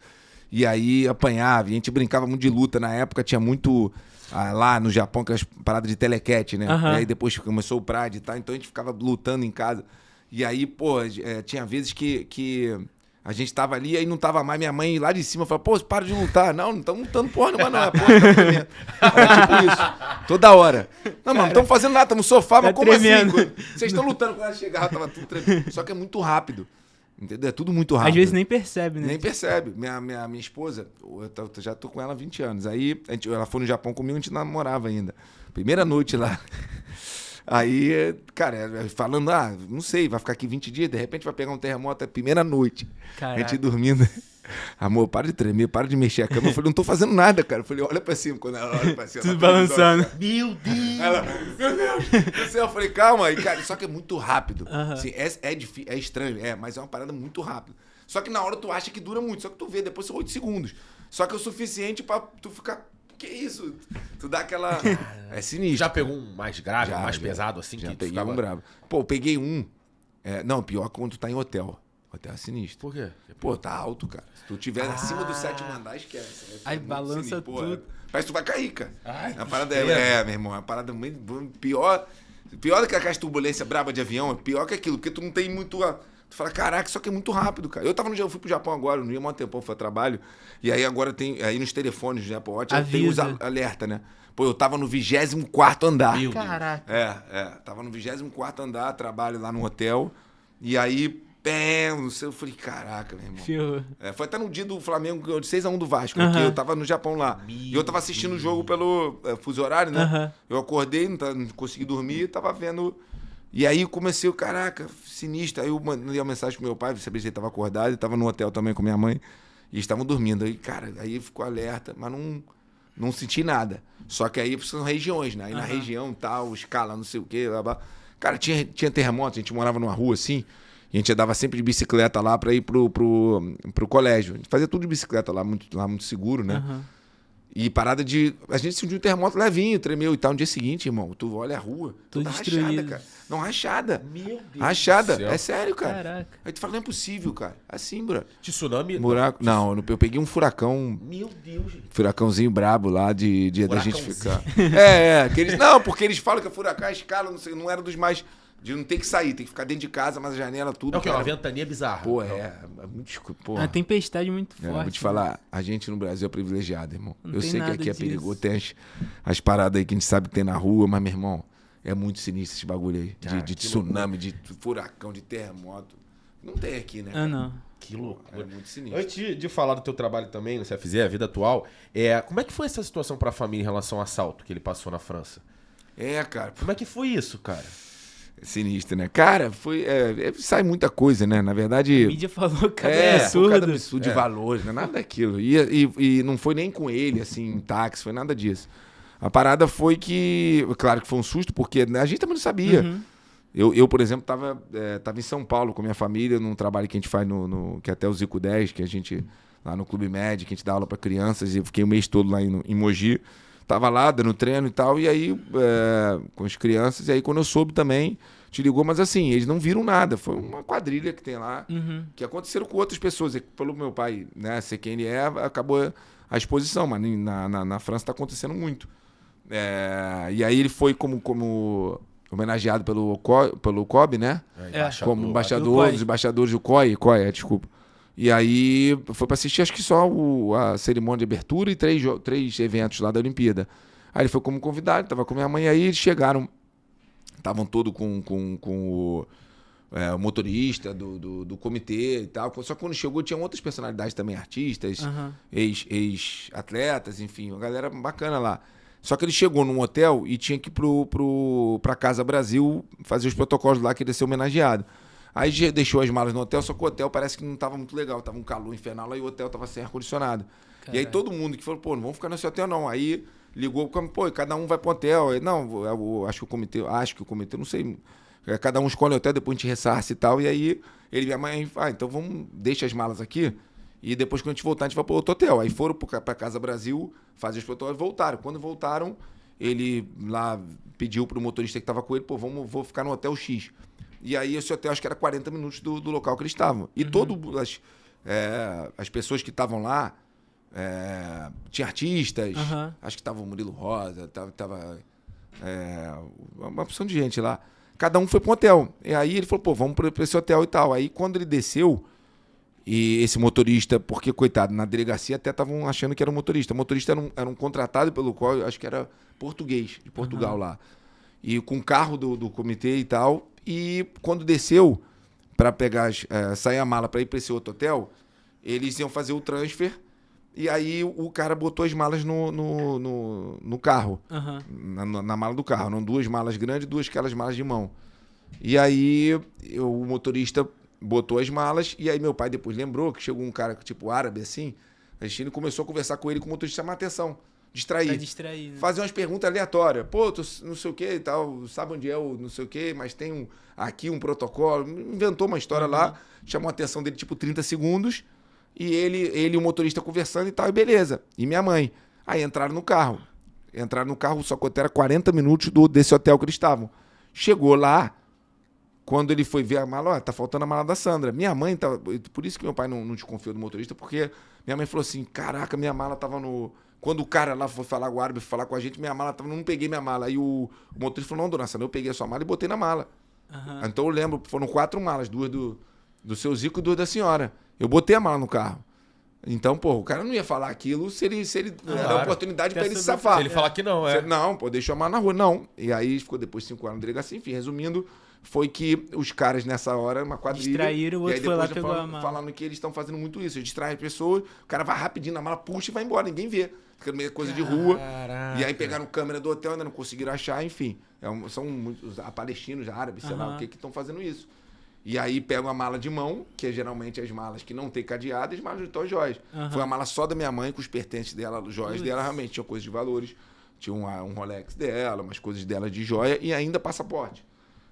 E aí apanhava, e a gente brincava muito de luta. Na época tinha muito... lá no Japão, aquelas paradas de telecat, né? Aham. E aí depois começou o Pride e tal, então a gente ficava lutando em casa. E aí, pô, tinha vezes que a gente tava ali, aí não tava mais, minha mãe lá de cima falava, pô, para de lutar. Não estamos lutando porra nenhuma, não. É porra, tá tremendo. Era tipo isso, toda hora. Não, mano, não estamos fazendo nada, estamos no sofá, mas Tá como tremendo. assim? Vocês estão lutando, quando ela chegava, tava tudo tremendo. Só que é muito rápido, entendeu? É tudo muito rápido. Às vezes nem percebe, né? Nem percebe. Minha esposa, eu já tô com ela há 20 anos. Aí ela foi no Japão comigo, a gente namorava ainda. Primeira noite lá. Aí, cara, falando, não sei, vai ficar aqui 20 dias, de repente vai pegar um terremoto, é a primeira noite. Caraca. A gente dormindo. Amor, para de tremer, para de mexer a cama. Eu falei, não tô fazendo nada, cara. Eu falei, olha pra cima. Quando ela olha pra cima, Tudo ela tá visual, balançando. cara. Meu Deus! Ela, meu Deus do céu. Eu falei, calma. E, cara, só que é muito rápido. Assim, é estranho, mas é uma parada muito rápida. Só que na hora tu acha que dura muito, só que tu vê, depois são 8 segundos. Só que é o suficiente pra tu ficar, que isso? Tu dá aquela... É sinistro. Já pegou um mais grave, Já, um mais já. pesado assim? Já que tu peguei ficava... um bravo. Pô, eu peguei um... não, pior quando tu tá em hotel. Hotel é sinistro. Por quê? Pô, tá alto, cara. Se tu tiver acima do 7º andar, esquece. Aí muito balança sinistro. Pô, tudo. parece que tu vai cair, cara. Ai, A parada que meu irmão, é uma parada muito pior do que aquela turbulência braba de avião, é pior que aquilo, porque tu não tem muito... Tu fala, caraca, só que é muito rápido, cara. Eu fui pro Japão agora, não ia há um tempão, foi a trabalho, e aí agora tem, aí nos telefones do Apple Watch, tem os Avisa. alerta, né? Pô, eu tava no 24º andar. Meu Deus. Caraca. Tava no 24º andar, trabalho lá no hotel, e aí, não sei, eu falei, caraca, meu irmão. Ferrou. Foi até no dia do Flamengo, de 6-1 do Vasco, Aham. porque eu tava no Japão lá. E eu tava assistindo o jogo pelo fuso horário, né? Aham. Eu acordei, não consegui dormir, tava vendo... E aí comecei, caraca, sinistro. Aí eu mandei uma mensagem pro meu pai, pra saber se ele tava acordado, ele tava no hotel também com minha mãe, e estavam dormindo. Aí, cara, aí ficou alerta, mas não senti nada. Só que aí são regiões, né? Aí na região tal, escala, não sei o quê, blá, blá. Cara, tinha terremoto, a gente morava numa rua assim, e a gente andava sempre de bicicleta lá pra ir pro colégio. A gente fazia tudo de bicicleta lá muito seguro, né? Aham. E parada de... A gente sentiu um terremoto levinho, tremeu e tal. No dia seguinte, irmão, tu olha a rua, Tudo toda rachada, destruído. cara. Não, rachada. Meu Deus Rachada. do céu. É sério, cara. Caraca. Aí tu fala, não é possível, cara. Assim, bro. Tsunami? Buraco... Não, eu peguei um furacão... Meu Deus, gente. Furacãozinho brabo lá da gente ficar... Furacãozinho. Não, porque eles falam que a furacão, a escala, não era dos mais... De não ter que sair, tem que ficar dentro de casa, mas a janela, tudo. É o que? cara. Uma ventania bizarra. Pô, é muito escuro. Uma tempestade muito forte. Vou te falar, a gente no Brasil é privilegiado, irmão. Não Eu tem sei que nada aqui é disso. perigoso, tem as paradas aí que a gente sabe que tem na rua, mas, meu irmão, é muito sinistro esse bagulho aí. Cara, De que tsunami, de furacão, de terremoto. Não tem aqui, né? Ah, cara? não. Que loucura. É muito sinistro. Antes de falar do teu trabalho também no CFZ, a vida atual, como é que foi essa situação pra família em relação ao assalto que ele passou na França? Cara. Como é que foi isso, cara? Sinistro, né? Cara, sai muita coisa, né? Na A verdade... mídia falou cada Cada absurdo. absurdo de valores, né? Nada daquilo. E não foi nem com ele, assim, em táxi, foi nada disso. A parada foi que... Claro que foi um susto, porque a gente também não sabia. Uhum. Eu, por exemplo, tava em São Paulo com a minha família, num trabalho que a gente faz que é até o Zico 10, que a gente... Lá no Clube Med, que a gente dá aula para crianças, e eu fiquei o mês todo lá em Mogi. Tava lá, dando treino e tal, e aí, com as crianças, e aí quando eu soube também, te ligou, mas assim, eles não viram nada. Foi uma quadrilha que tem lá, que aconteceram com outras pessoas. Pelo meu pai, né, ser quem ele é, acabou a exposição, mas na França tá acontecendo muito. E aí ele foi como homenageado pelo COB, né? Como embaixador, os embaixadores do COI, desculpa. E aí foi pra assistir, acho que só a cerimônia de abertura e três eventos lá da Olimpíada. Aí ele foi como convidado, tava com minha mãe, aí eles chegaram, estavam todos com o motorista do comitê e tal. Só que quando chegou tinha outras personalidades também, artistas, ex-atletas, enfim, uma galera bacana lá. Só que ele chegou num hotel e tinha que ir pra Casa Brasil fazer os protocolos lá, que ele ia ser homenageado. Aí deixou as malas no hotel, só que o hotel parece que não tava muito legal, tava um calor infernal lá e o hotel tava sem ar-condicionado. E aí todo mundo que falou, pô, não vamos ficar nesse hotel não. Aí ligou, pô, cada um vai pro hotel. Aí, não, eu acho que o comitê, não sei, cada um escolhe o hotel, depois a gente ressarce e tal. E aí ele e minha mãe, então deixa as malas aqui e depois quando a gente voltar, a gente vai pro outro hotel. Aí foram pra Casa Brasil, fazer os protocolos, voltaram. Quando voltaram, ele lá pediu pro motorista que tava com ele, pô, vou ficar no hotel X. E aí esse hotel, acho que era 40 minutos do local que eles estavam. E todas as pessoas que estavam lá, tinha artistas, acho que tava o Murilo Rosa, tava uma opção de gente lá. Cada um foi para um hotel. E aí ele falou, pô, vamos para esse hotel e tal. Aí quando ele desceu, e esse motorista, porque, coitado, na delegacia até estavam achando que era um motorista. O motorista era um contratado pelo qual, acho que era português, de Portugal lá. E com carro do comitê e tal. E quando desceu para sair a mala para ir para esse outro hotel, eles iam fazer o transfer e aí o cara botou as malas no carro, na mala do carro. Não, 2 malas grandes, 2 aquelas malas de mão. E aí o motorista botou as malas e aí meu pai depois lembrou que chegou um cara tipo árabe assim, e começou a conversar com ele, com o motorista, chamar a atenção. Distrair, né? Fazer umas perguntas aleatórias. Pô, tu não sei o que e tal, sabe onde é o não sei o que, mas tem aqui um protocolo. Inventou uma história lá, chamou a atenção dele tipo 30 segundos, e ele e o motorista conversando e tal, e beleza. E minha mãe. Aí entraram no carro, só que era 40 minutos desse hotel que eles estavam. Chegou lá, quando ele foi ver a mala, tá faltando a mala da Sandra. Minha mãe tava. Por isso que meu pai não desconfiou do motorista, porque minha mãe falou assim: caraca, minha mala tava no. Quando o cara lá foi falar, o árabe foi falar com a gente, minha mala tava, não peguei minha mala. Aí o motorista falou, não, dona Sandra, eu peguei a sua mala e botei na mala. Então eu lembro, foram 4 malas, 2 do seu Zico e 2 da senhora. Eu botei a mala no carro. Então, pô, o cara não ia falar aquilo se ele der oportunidade pra ele se safar. Se ele falar que não, Não, pô, deixou a mala na rua. Não. E aí ficou depois 5 anos na delegacia. Enfim, resumindo, foi que os caras nessa hora, uma quadrilha... Distraíram, o outro foi lá e pegou a mala. Falando que eles estão fazendo muito isso. Eles distraem as pessoas, o cara vai rapidinho na mala, puxa e vai embora, ninguém vê. Fica meio coisa de rua. E aí pegaram câmera do hotel, ainda não conseguiram achar, enfim. São muitos palestinos, árabes, sei lá o que estão fazendo isso. E aí pegam a mala de mão, que é geralmente as malas que não tem cadeado, e as malas de todas joias. Foi a mala só da minha mãe, com os pertences dela, os joias dela, realmente tinha coisas de valores. Tinha um Rolex dela, umas coisas dela de joia e ainda passaporte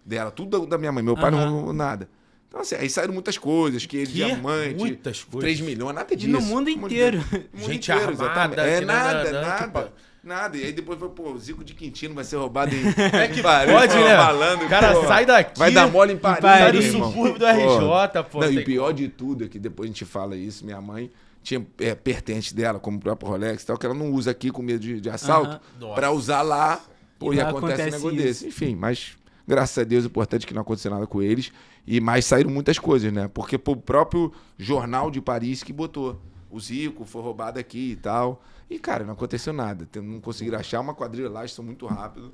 dela. Tudo da minha mãe. Meu pai não nada. Então, assim, aí saíram muitas coisas, diamante, muitas coisas. 3 milhões, nada disso. E no mundo inteiro. Gente armada. Nada. E aí depois foi, pô, o Zico de Quintino vai ser roubado em... que pode, né? Malandro, cara, pô, sai daqui. Vai dar mole em Paris. Sai do irmão. subúrbio do RJ, pô. Não, e o pior de tudo é que depois a gente fala isso, minha mãe tinha pertence dela, como o próprio Rolex e tal, que ela não usa aqui com medo de assalto, pra usar lá, pô, e acontece um negócio desse. Enfim, mas... Graças a Deus, é importante que não aconteceu nada com eles. Mas saíram muitas coisas, né? Porque o próprio jornal de Paris que botou. O Zico foi roubado aqui e tal. E, cara, não aconteceu nada. Não conseguiram achar uma quadrilha lá, eles são muito rápidos.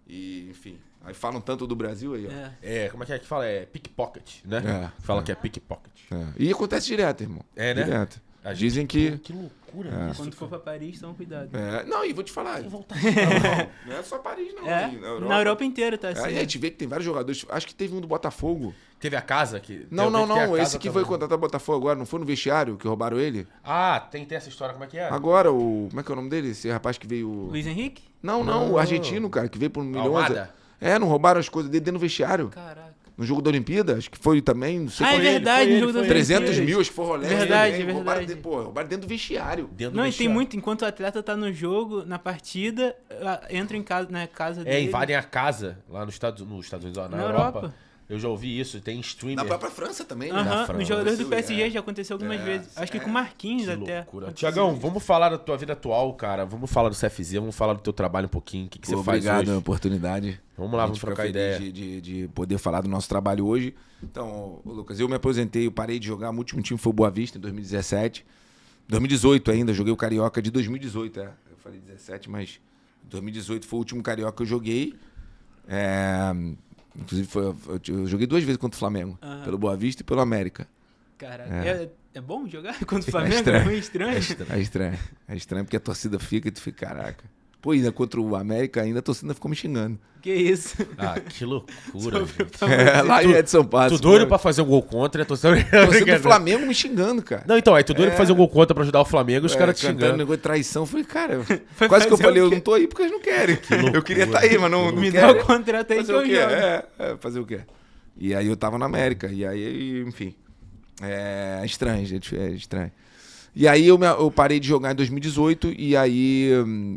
E, enfim. Aí falam tanto do Brasil aí, ó. Como é que fala? É pickpocket, né? Fala que é pickpocket. E acontece direto, irmão. Né? Direto. Dizem que... Que loucura isso. Quando for pra Paris, toma cuidado. Não, e vou te falar. Não é só Paris, não. É, hein? na Europa inteira tá assim. Aí a gente vê que tem vários jogadores. Acho que teve um do Botafogo. Teve a casa que... Não. Esse Esse que foi contratado do Botafogo agora. Não foi no vestiário que roubaram ele? Ah, tem essa história, como é que é? Agora, como é que é o nome dele? Esse rapaz que veio... Luiz Henrique? Não, o argentino, cara, que veio por milhões. Almada? Não roubaram as coisas dele dentro do vestiário. Caraca. No jogo da Olimpíada, acho que foi também, não sei Ah, é qual ele. verdade, foi no jogo ele, das foi 300 Olimpíadas. mil, acho que foi rolê. Verdade, também. verdade. Roubaram dentro do vestiário. Dentro do Não, e tem vestiário. muito, enquanto o atleta tá no jogo, na partida, entra em casa, na casa dele. Invadem a casa lá nos Estados Unidos, ó, na Na Europa. Europa. Eu já ouvi isso, tem streamer. Na própria França também, né? Aham, França. nos jogadores do Brasil, PSG já aconteceu algumas vezes. Acho que com o Marquinhos Que até. loucura. Tiagão, vamos falar da tua vida atual, cara. Vamos falar do CFZ, vamos falar do teu trabalho um pouquinho. O que você faz Obrigado hoje? pela oportunidade. Vamos lá, A vamos gente trocar fica ideia. feliz de poder falar do nosso trabalho hoje. Então, Lucas, eu me aposentei, eu parei de jogar. O último time foi o Boa Vista, em 2017. 2018 ainda, joguei o Carioca de 2018, Eu falei 17, mas 2018 foi o último Carioca que eu joguei. Inclusive, eu joguei 2 vezes contra o Flamengo. Pelo Boa Vista e pelo América. Caraca, é bom jogar contra o Flamengo? estranho. É meio estranho. É estranho porque a torcida fica e tu fica, caraca. Pô, ainda contra o América, ainda a torcida ficou me xingando. Que isso? Ah, que loucura, gente. Lá em Edson Passos. Tu doido pra fazer um gol contra, torcida do Flamengo me xingando, cara. Não, então, aí tu doido pra fazer um gol contra pra ajudar o Flamengo e os caras te cantando xingando. negócio de traição. Eu falei, cara, Foi quase que eu fazer falei, o eu quê? não tô aí porque eles não querem. Eu queria estar aí, mas não Me querem. dá o contrato aí que Fazer o eu quê? jogo. Fazer o quê? E aí eu tava na América. E aí, enfim. É estranho, gente. É estranho. E aí eu parei de jogar em 2018 e aí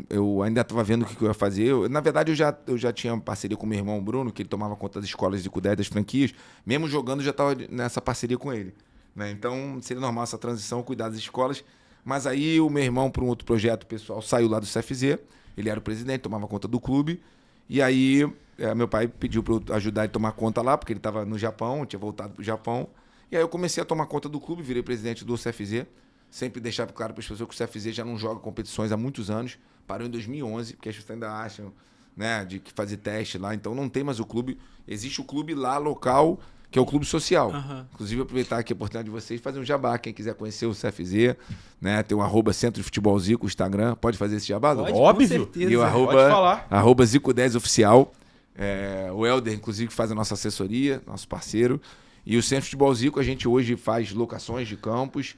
eu ainda estava vendo o que eu ia fazer. Na verdade, eu já tinha parceria com meu irmão Bruno, que ele tomava conta das escolas de Cudé, das franquias. Mesmo jogando, eu já estava nessa parceria com ele. Né? Então, seria normal essa transição, cuidar das escolas. Mas aí o meu irmão, para um outro projeto pessoal, saiu lá do CFZ. Ele era o presidente, tomava conta do clube. E aí meu pai pediu para eu ajudar ele a tomar conta lá, porque ele estava no Japão, tinha voltado para o Japão. E aí eu comecei a tomar conta do clube, virei presidente do CFZ. Sempre deixar claro para as pessoas que o CFZ já não joga competições há muitos anos. Parou em 2011, porque as pessoas ainda acham, né, de que fazer teste lá. Então não tem mais o clube. Existe o clube lá local, que é o clube social. Inclusive, aproveitar aqui a oportunidade de vocês fazer um jabá. Quem quiser conhecer o CFZ, né, tem o @Centro de Futebol Zico, o Instagram. Pode fazer esse jabá, Dudu? Pode, Óbvio. com certeza. E o Pode falar. @Zico10oficial. O Helder, inclusive, que faz a nossa assessoria, nosso parceiro. E o Centro de Futebol Zico, a gente hoje faz locações de campos,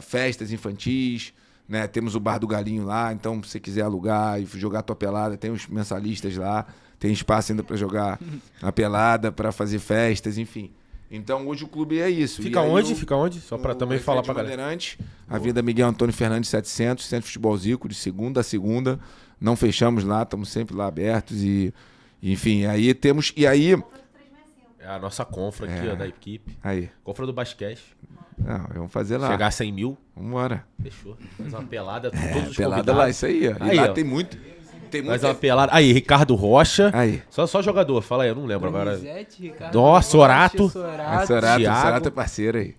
festas infantis, né? Temos o Bar do Galinho lá, então se você quiser alugar e jogar a tua pelada, tem os mensalistas lá, tem espaço ainda para jogar a pelada, para fazer festas, enfim. Então hoje o clube é isso. Fica onde? Fica onde? Só pra também falar pra galera. Bandeirantes, Avenida Miguel Antônio Fernandes 700, Centro de Futebol Zico, de segunda a segunda. Não fechamos lá, estamos sempre lá abertos e enfim, aí temos... E aí... É a nossa confra aqui, ó, da equipe. Aí. Confra do basquete. Não, vamos fazer lá. Chegar a 100 mil, Vambora. fechou. Faz uma pelada, todos os Pelada convidados. lá, isso aí, ó. E Aí, lá ó. tem muito... Tem muito... Faz uma pelada. Aí, Ricardo Rocha. Aí. Só jogador, fala aí, eu não lembro agora. Donizete, Ricardo Nossa, Orato. Rocha, Sorato. Sorato Thiago. é parceiro aí.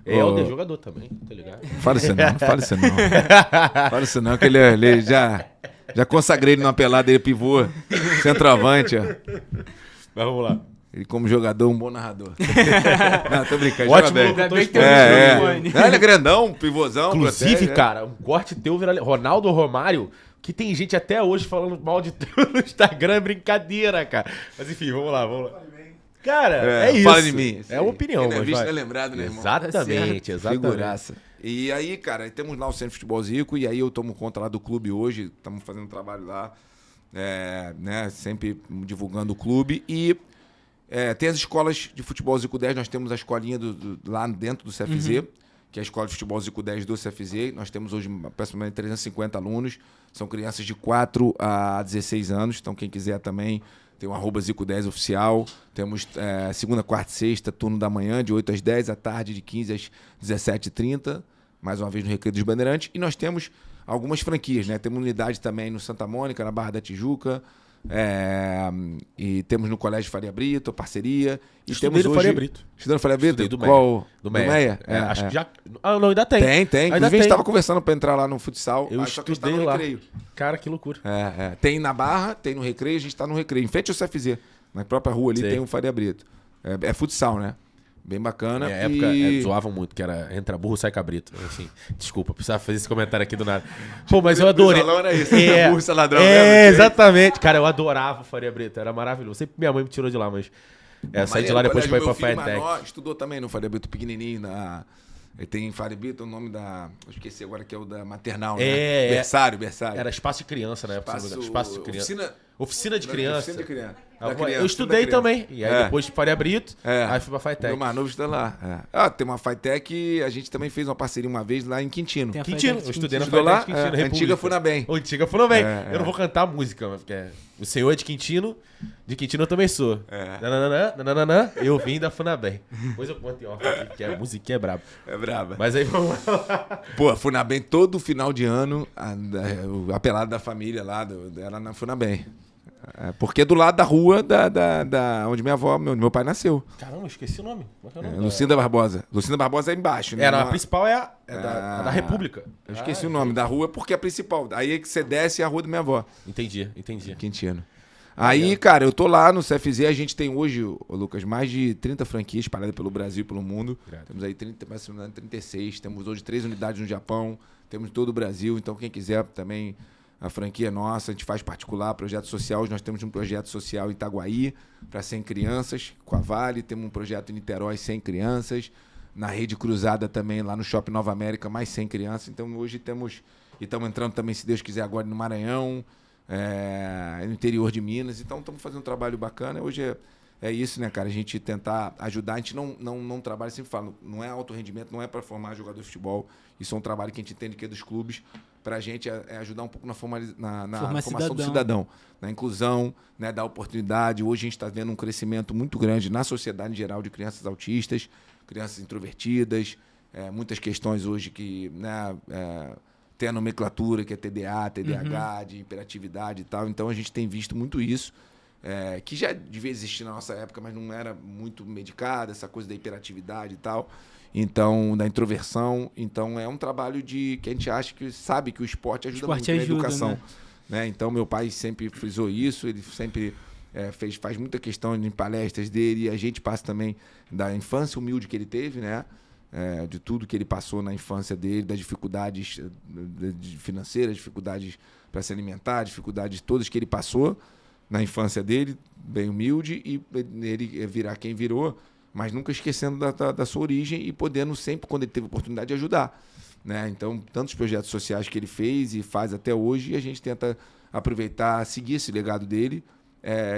Helder, Ô, jogador também, tá ligado? Fala isso não, fala isso não. Fala isso não, que ele já consagrei ele numa pelada, ele pivô, centroavante, ó. Mas vamos lá. Ele como jogador, um bom narrador. Não, tô brincando, Ótimo joga bem. Ainda bem que tem É, um é. microfone. Não, ele é grandão, pivôzão. Inclusive, protege, né? cara, um corte teu viralizou. Ronaldo Romário, que tem gente até hoje falando mal de tu no Instagram, é brincadeira, cara. Mas enfim, vamos lá. Cara, é isso. Fala de mim. É uma opinião, Quem não é mas visto vai. não é lembrado, né, irmão? Exatamente, exatamente. Figuraça. E aí, cara, temos lá o Centro de Futebol Zico, e aí eu tomo conta lá do clube hoje, estamos fazendo trabalho lá, né, sempre divulgando o clube. E tem as escolas de futebol Zico 10, nós temos a escolinha lá dentro do CFZ, que é a Escola de Futebol Zico 10 do CFZ. Nós temos hoje aproximadamente 350 alunos, são crianças de 4 a 16 anos, então quem quiser também... Tem o @Zico10 oficial. Temos segunda, quarta e sexta, turno da manhã, de 8 às 10, à tarde, de 15 às 17h30. Mais uma vez no Recreio dos Bandeirantes. E nós temos algumas franquias, né? Temos unidade também no Santa Mônica, na Barra da Tijuca. E temos no Colégio Faria Brito, parceria. E Estudei temos no hoje... Faria Brito. Estudando no Faria Brito? Estudei do Qual? Do Meia? Meia. Acho que já... Ah, não, ainda tem. Tem. Ainda Inclusive a gente tem. estava conversando para entrar lá no futsal. Eu só que a gente tá estudei no lá. Recreio. Cara, que loucura. Tem na Barra, tem no Recreio, a gente tá no Recreio. Em frente ao CFZ. Na própria rua ali Sei. tem o Faria Brito. É futsal, né? Bem bacana. Na época, zoavam muito, que era entra burro, sai cabrito. Enfim, desculpa, precisava fazer esse comentário aqui do nada. Pô, mas eu adorei. O era isso, entra burro, sai ladrão. Exatamente. Cara, eu adorava o Faria Brito, era maravilhoso. Sempre minha mãe me tirou de lá, mas... saí de lá depois pra ir pra FATEC. Estudou também no Faria Brito pequenininho, ele tem em Faria Brito o nome da... Eu esqueci agora que é o da maternal, né? Berçário. Era espaço de criança na época. Espaço de criança. Oficina de criança. Oficina de criança. Eu estudei também. E aí depois de Faria Brito, aí fui pra FATEC. Meu mais novo está lá. Tem uma FATEC, a gente também fez uma parceria uma vez lá em Quintino. Quintino, eu estudei na FATEC lá, Quintino, República. Antiga Funabem. Antiga Funabem. Eu não vou cantar a música, porque o senhor é de Quintino eu também sou. Nananana, eu vim da Funabem. Depois eu conto em off aqui, que a musiquinha é braba. É braba. Mas aí vamos lá. Pô, a Funabem, todo final de ano, a pelada da família lá, era na Funabem. Porque é do lado da rua onde minha avó, meu pai nasceu. Caramba, esqueci o nome. Lucinda Barbosa. Lucinda Barbosa é embaixo, né? A principal é da República. Eu esqueci o nome da rua porque é a principal. Aí é que você desce a rua da minha avó. Entendi. Quintino. Aí, cara, eu tô lá no CFZ, a gente tem hoje, Lucas, mais de 30 franquias espalhadas pelo Brasil e pelo mundo. Temos aí 36, temos hoje 3 unidades no Japão, temos todo o Brasil, então quem quiser também... A franquia é nossa, a gente faz particular, projeto social. Nós temos um projeto social em Itaguaí para 100 crianças, com a Vale. Temos um projeto em Niterói, 100 crianças. Na Rede Cruzada também, lá no Shopping Nova América, mais 100 crianças. Então hoje temos... E estamos entrando também, se Deus quiser, agora no Maranhão, no interior de Minas. Então estamos fazendo um trabalho bacana. Hoje é isso, né, cara? A gente tentar ajudar. A gente não trabalha, sempre falo, não é alto rendimento, não é para formar jogador de futebol. Isso é um trabalho que a gente entende que é dos clubes. Para a gente é ajudar um pouco na formação do cidadão, na inclusão, né, dar oportunidade. Hoje a gente está vendo um crescimento muito grande na sociedade em geral de crianças autistas, crianças introvertidas, muitas questões hoje que, né, tem a nomenclatura, que é TDA, TDAH, de hiperatividade e tal. Então a gente tem visto muito isso, que já devia existir na nossa época, mas não era muito medicada, essa coisa da hiperatividade e tal. Então, da introversão. Então, é um trabalho que a gente acha que sabe que o esporte ajuda muito na educação. Né? Então, meu pai sempre frisou isso, ele sempre faz muita questão em palestras dele, e a gente passa também da infância humilde que ele teve, né? De tudo que ele passou na infância dele, das dificuldades financeiras, dificuldades para se alimentar, dificuldades todas que ele passou na infância dele, bem humilde, e ele virar quem virou, mas nunca esquecendo da sua origem e podendo sempre, quando ele teve oportunidade, ajudar. Né? Então, tantos projetos sociais que ele fez e faz até hoje, e a gente tenta aproveitar, seguir esse legado dele.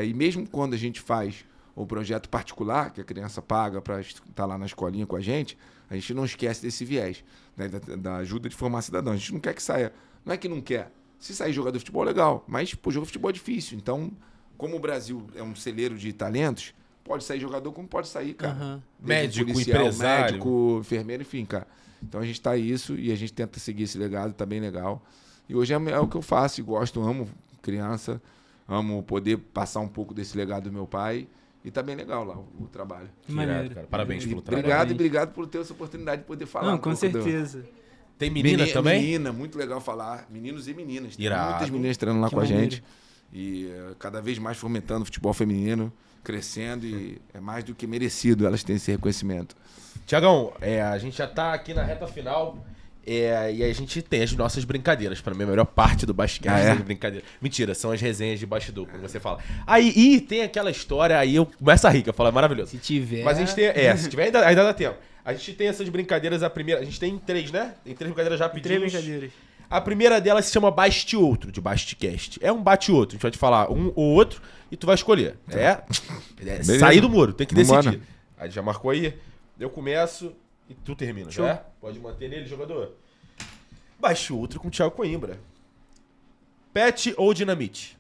E mesmo quando a gente faz o projeto particular, que a criança paga para estar lá na escolinha com a gente não esquece desse viés, né? da ajuda de formar cidadão. A gente não quer que saia. Não é que não quer. Se sair jogador de futebol, legal. Mas jogar futebol é difícil. Então, como o Brasil é um celeiro de talentos, pode sair jogador como pode sair, cara. Médico, policial, empresário. médico, enfermeiro, enfim, cara. Então a gente tá isso e a gente tenta seguir esse legado, tá bem legal. E hoje é o que eu faço e gosto, amo criança, amo poder passar um pouco desse legado do meu pai. E tá bem legal lá o trabalho. Irado, cara. Parabéns pelo trabalho. Obrigado por ter essa oportunidade de poder falar. Não, com certeza. Tem menina também? Menina, muito legal falar. Meninos e meninas. Tem Irado. muitas meninas treinando lá Que com maneiro. a gente. E cada vez mais fomentando o futebol feminino, crescendo, e é mais do que merecido elas terem esse reconhecimento. Tiagão, a gente já tá aqui na reta final e a gente tem as nossas brincadeiras. Pra mim, a melhor parte do basquete é as brincadeiras. Mentira, são as resenhas de bastidor, como você fala. Aí tem aquela história, aí eu começo a rir, que eu falo, é maravilhoso. Se tiver... Mas a gente tem, se tiver, ainda dá tempo. A gente tem essas brincadeiras, a primeira, a gente tem 3, né? Tem 3 brincadeiras rapidinhas. 3 brincadeiras. A primeira delas se chama Baste Outro, de Bastecast. É um bate outro. A gente vai te falar um ou outro e tu vai escolher. Sair do muro, tem que decidir. Aí já marcou aí. Eu começo e tu termina, Show. né? Pode manter nele, jogador. Baste Outro com o Thiago Coimbra. Pet ou Dinamite?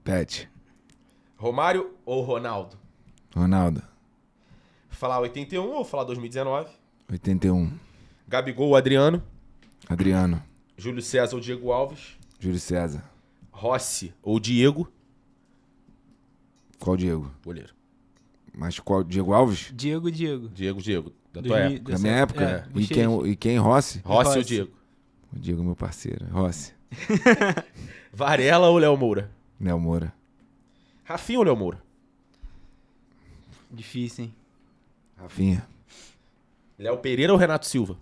Pet. Romário ou Ronaldo? Ronaldo. Falar 81 ou falar 2019? 81. Gabigol ou Adriano? Adriano. Júlio César ou Diego Alves? Júlio César. Rossi ou Diego? Qual Diego? Goleiro. Mas qual? Diego Alves? Diego. Diego. Da tua época. Da minha época? E quem? Rossi? Rossi ou Diego? O Diego, meu parceiro. Rossi. Varela ou Léo Moura? Léo Moura. Rafinha ou Léo Moura? Difícil, hein? Rafinha. Léo Pereira ou Renato Silva?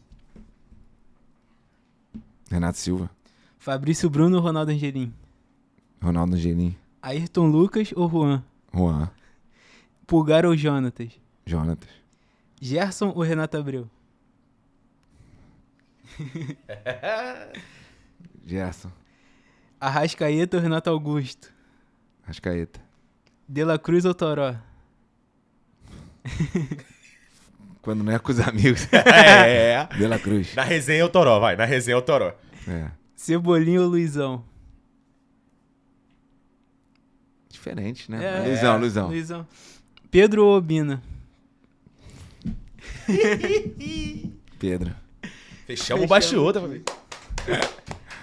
Renato Silva. Fabrício Bruno ou Ronaldo Angelim? Ronaldo Angelim. Ayrton Lucas ou Juan? Juan. Pulgar ou Jonatas? Jonatas. Gerson ou Renato Abreu? Gerson. Arrascaeta ou Renato Augusto? Arrascaeta. De La Cruz ou Toró? Quando não é com os amigos. É. De La Cruz. Na resenha é o Toró, vai. Na resenha é o Toró. É. Cebolinha ou Luizão? Diferente, né? É. Luizão. Pedro ou Obina? Pedro. Fechamos o bastidor, tá família?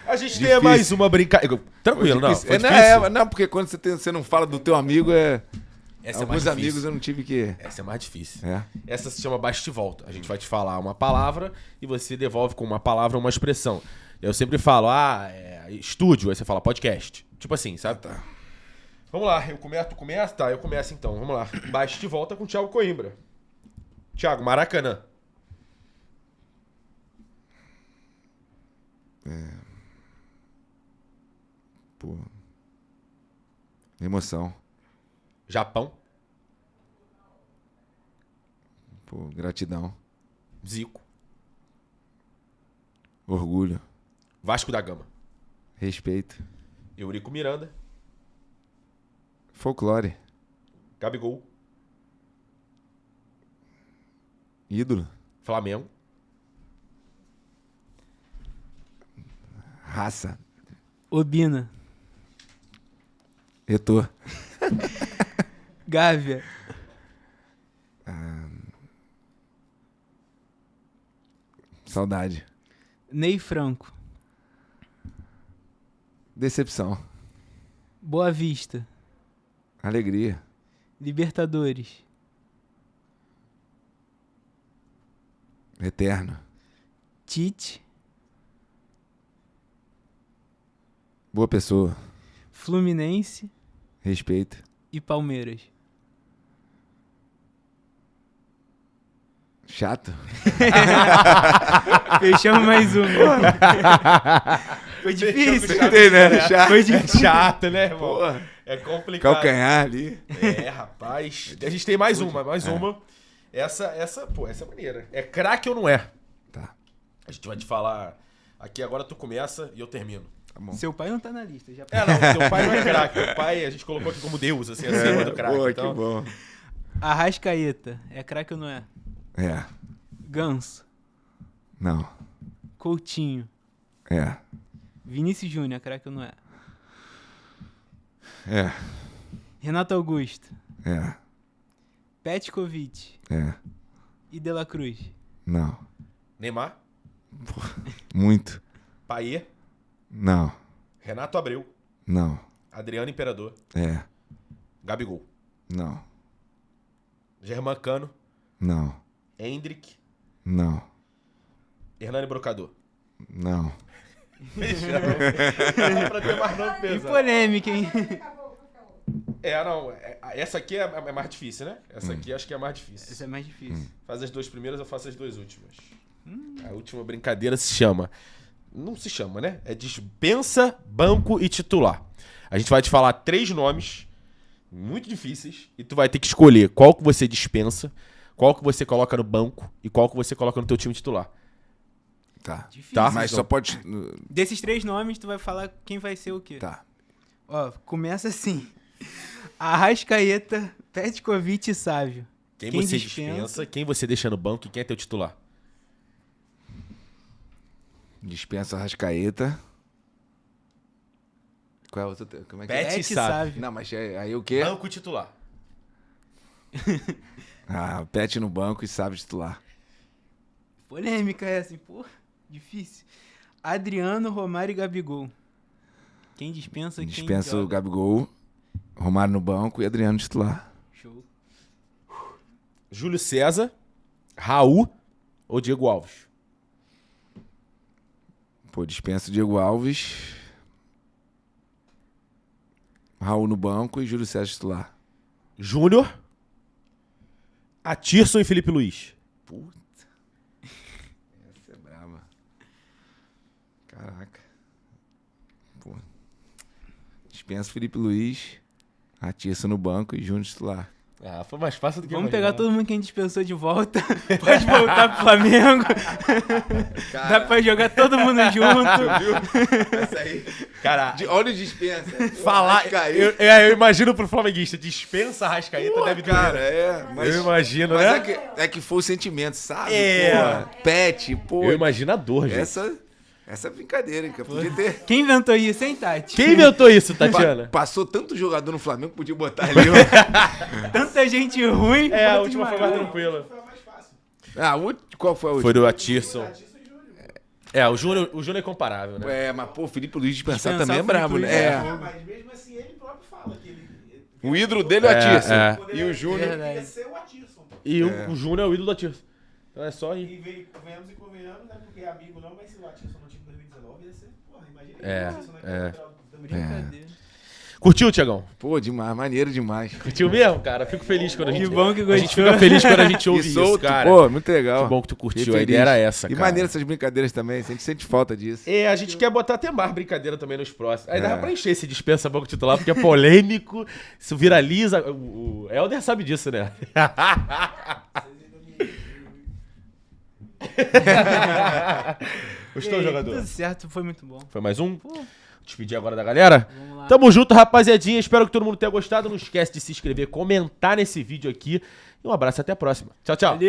A gente tem Difícil. mais uma brincadeira. Tranquilo, não. Foi Não, difícil. não, porque quando você não fala do teu amigo, Essa é mais alguns difícil. amigos eu não tive que... Essa é mais difícil. É. Essa se chama bate e volta. A gente vai te falar uma palavra e você devolve com uma palavra uma expressão. Eu sempre falo, estúdio, aí você fala podcast. Tipo assim, sabe? Tá. Vamos lá, eu começo, tu começa? Tá, eu começo então, vamos lá. Bate e volta com o Thiago Coimbra. Thiago, Maracanã. Pô. Emoção. Japão. Pô, gratidão. Zico. Orgulho. Vasco da Gama. Respeito. Eurico Miranda. Folclore. Gabigol. Ídolo. Flamengo. Raça. Obina. Eto'o. Gávea. Saudade. Ney Franco. Decepção. Boa Vista. Alegria. Libertadores. Eterno. Tite. Boa pessoa. Fluminense Respeito. e Palmeiras. Chato. Fechamos mais uma. Foi difícil. Gostei, né? Chato. Foi É difícil. chato, né, irmão? Porra. É complicado. Calcanhar ali. É, rapaz. A gente tem mais uma. Essa é maneira. É craque ou não é? Tá. A gente vai te falar. Aqui agora tu começa e eu termino. Tá bom. Seu pai não tá na lista. Já... Não, teu pai não é craque. Teu pai a gente colocou aqui como Deus, assim, acima do craque. Boa, Então, que bom. Arrascaeta. É craque ou não é? É. Ganso. Não. Coutinho. É. Vinícius Júnior. É craque ou não é? É. Renato Augusto. É. Petkovic. É. E De La Cruz. Não. Neymar, Muito. Paier, Não. Renato Abreu, Não. Adriano Imperador, É. Gabigol, Não. Germán Cano, Não. Hendrick, Não. Hernani Brocador. Não. Pra ter mais nome Que pesado. polêmica, hein? Essa aqui é mais difícil, né? Essa aqui acho que é mais difícil. Essa é mais difícil. Faz as duas primeiras, eu faço as duas últimas. A última brincadeira se chama... Não se chama, né? É dispensa, banco e titular. A gente vai te falar 3 nomes muito difíceis e tu vai ter que escolher qual que você dispensa, qual que você coloca no banco e qual que você coloca no teu time titular. Tá. Difícil. Tá. Mas então. só pode... Desses 3 nomes, tu vai falar quem vai ser o quê? Tá. Ó, começa assim. Arrascaeta, Petkovic e Sávio. Quem Quem você dispensa? dispensa, quem você deixa no banco e quem é teu titular. Dispensa Arrascaeta. Qual é o outro? Como é que é? Pet e Pet e Sávio. Sávio. Não, mas aí o quê? Banco e titular. Ah, Pet no banco e sabe titular. Polêmica essa, hein? Pô, difícil. Adriano, Romário e Gabigol. Quem dispensa, Dispensa quem o joga? Gabigol, Romário no banco e Adriano titular. Show. Júlio César, Raul ou Diego Alves? Pô, dispensa o Diego Alves, Raul no banco e Júlio César titular. Júnior, Atirson e Felipe Luiz. Puta. Essa é brava. Caraca. Pô. Dispensa Felipe Luiz, Atirson no banco e Júnior titular. Ah, foi mais fácil do que Vamos eu pegar imaginava. todo mundo que a gente dispensou de volta. Pode voltar pro Flamengo. Dá pra jogar todo mundo junto. Essa aí. Cara, Olha o dispensa. falar... Arrascaeta. Eu imagino pro flamenguista, dispensa a Arrascaeta, deve doer. Cara, mas, Eu imagino, mas né? é que foi o sentimento, sabe? É. Porra, pet, pô. Eu imagino a dor, gente. Essa é brincadeira, hein? Que eu podia ter... Quem inventou isso, hein, Tati? Quem inventou isso, Tatiana? Passou tanto jogador no Flamengo, podia botar ali. Ó. Tanta gente ruim. É, a quanto última de foi mais maior. tranquila. Qual foi a última? Foi do Atirson. É, o Júnior é incomparável, né? É, mas pô, o Felipe Luiz dispensar Dispensar também é o Felipe brabo, Luiz, né? é. É. Mas mesmo assim, ele próprio fala que ele... O ídolo dele é o Atirson. E o Júnior... Verdade. Ia ser o Atirson. E o Júnior é o ídolo do Atirson. Então é só ir. E venhamos e convenhamos, né? Porque é amigo não, mas se o Atirson no time 2019 ia ser... Porra, imagina É, o Atirson é. lateral da Brincadeira. Curtiu, Tiagão? Pô, demais, maneiro demais. Curtiu mesmo, cara? Fico feliz quando a gente... Que bom que A gente gostou. fica feliz quando a gente ouve E isso, solto, cara. pô, muito legal. Que bom que tu curtiu. Fiquei A ideia feliz. era essa, E cara. maneiro essas brincadeiras também, a gente sente falta disso. É, a gente quer botar até mais brincadeira também nos próximos. Aí dá pra encher esse dispensa banco titular, porque é polêmico, isso viraliza. O Helder sabe disso, né? Gostou, E aí, jogador? Tudo certo, foi muito bom. Foi mais um? Despedir agora da galera. Vamos lá. Tamo junto, rapaziadinha. Espero que todo mundo tenha gostado. Não esquece de se inscrever, comentar nesse vídeo aqui. E um abraço, até a próxima. Tchau, tchau. Valeu.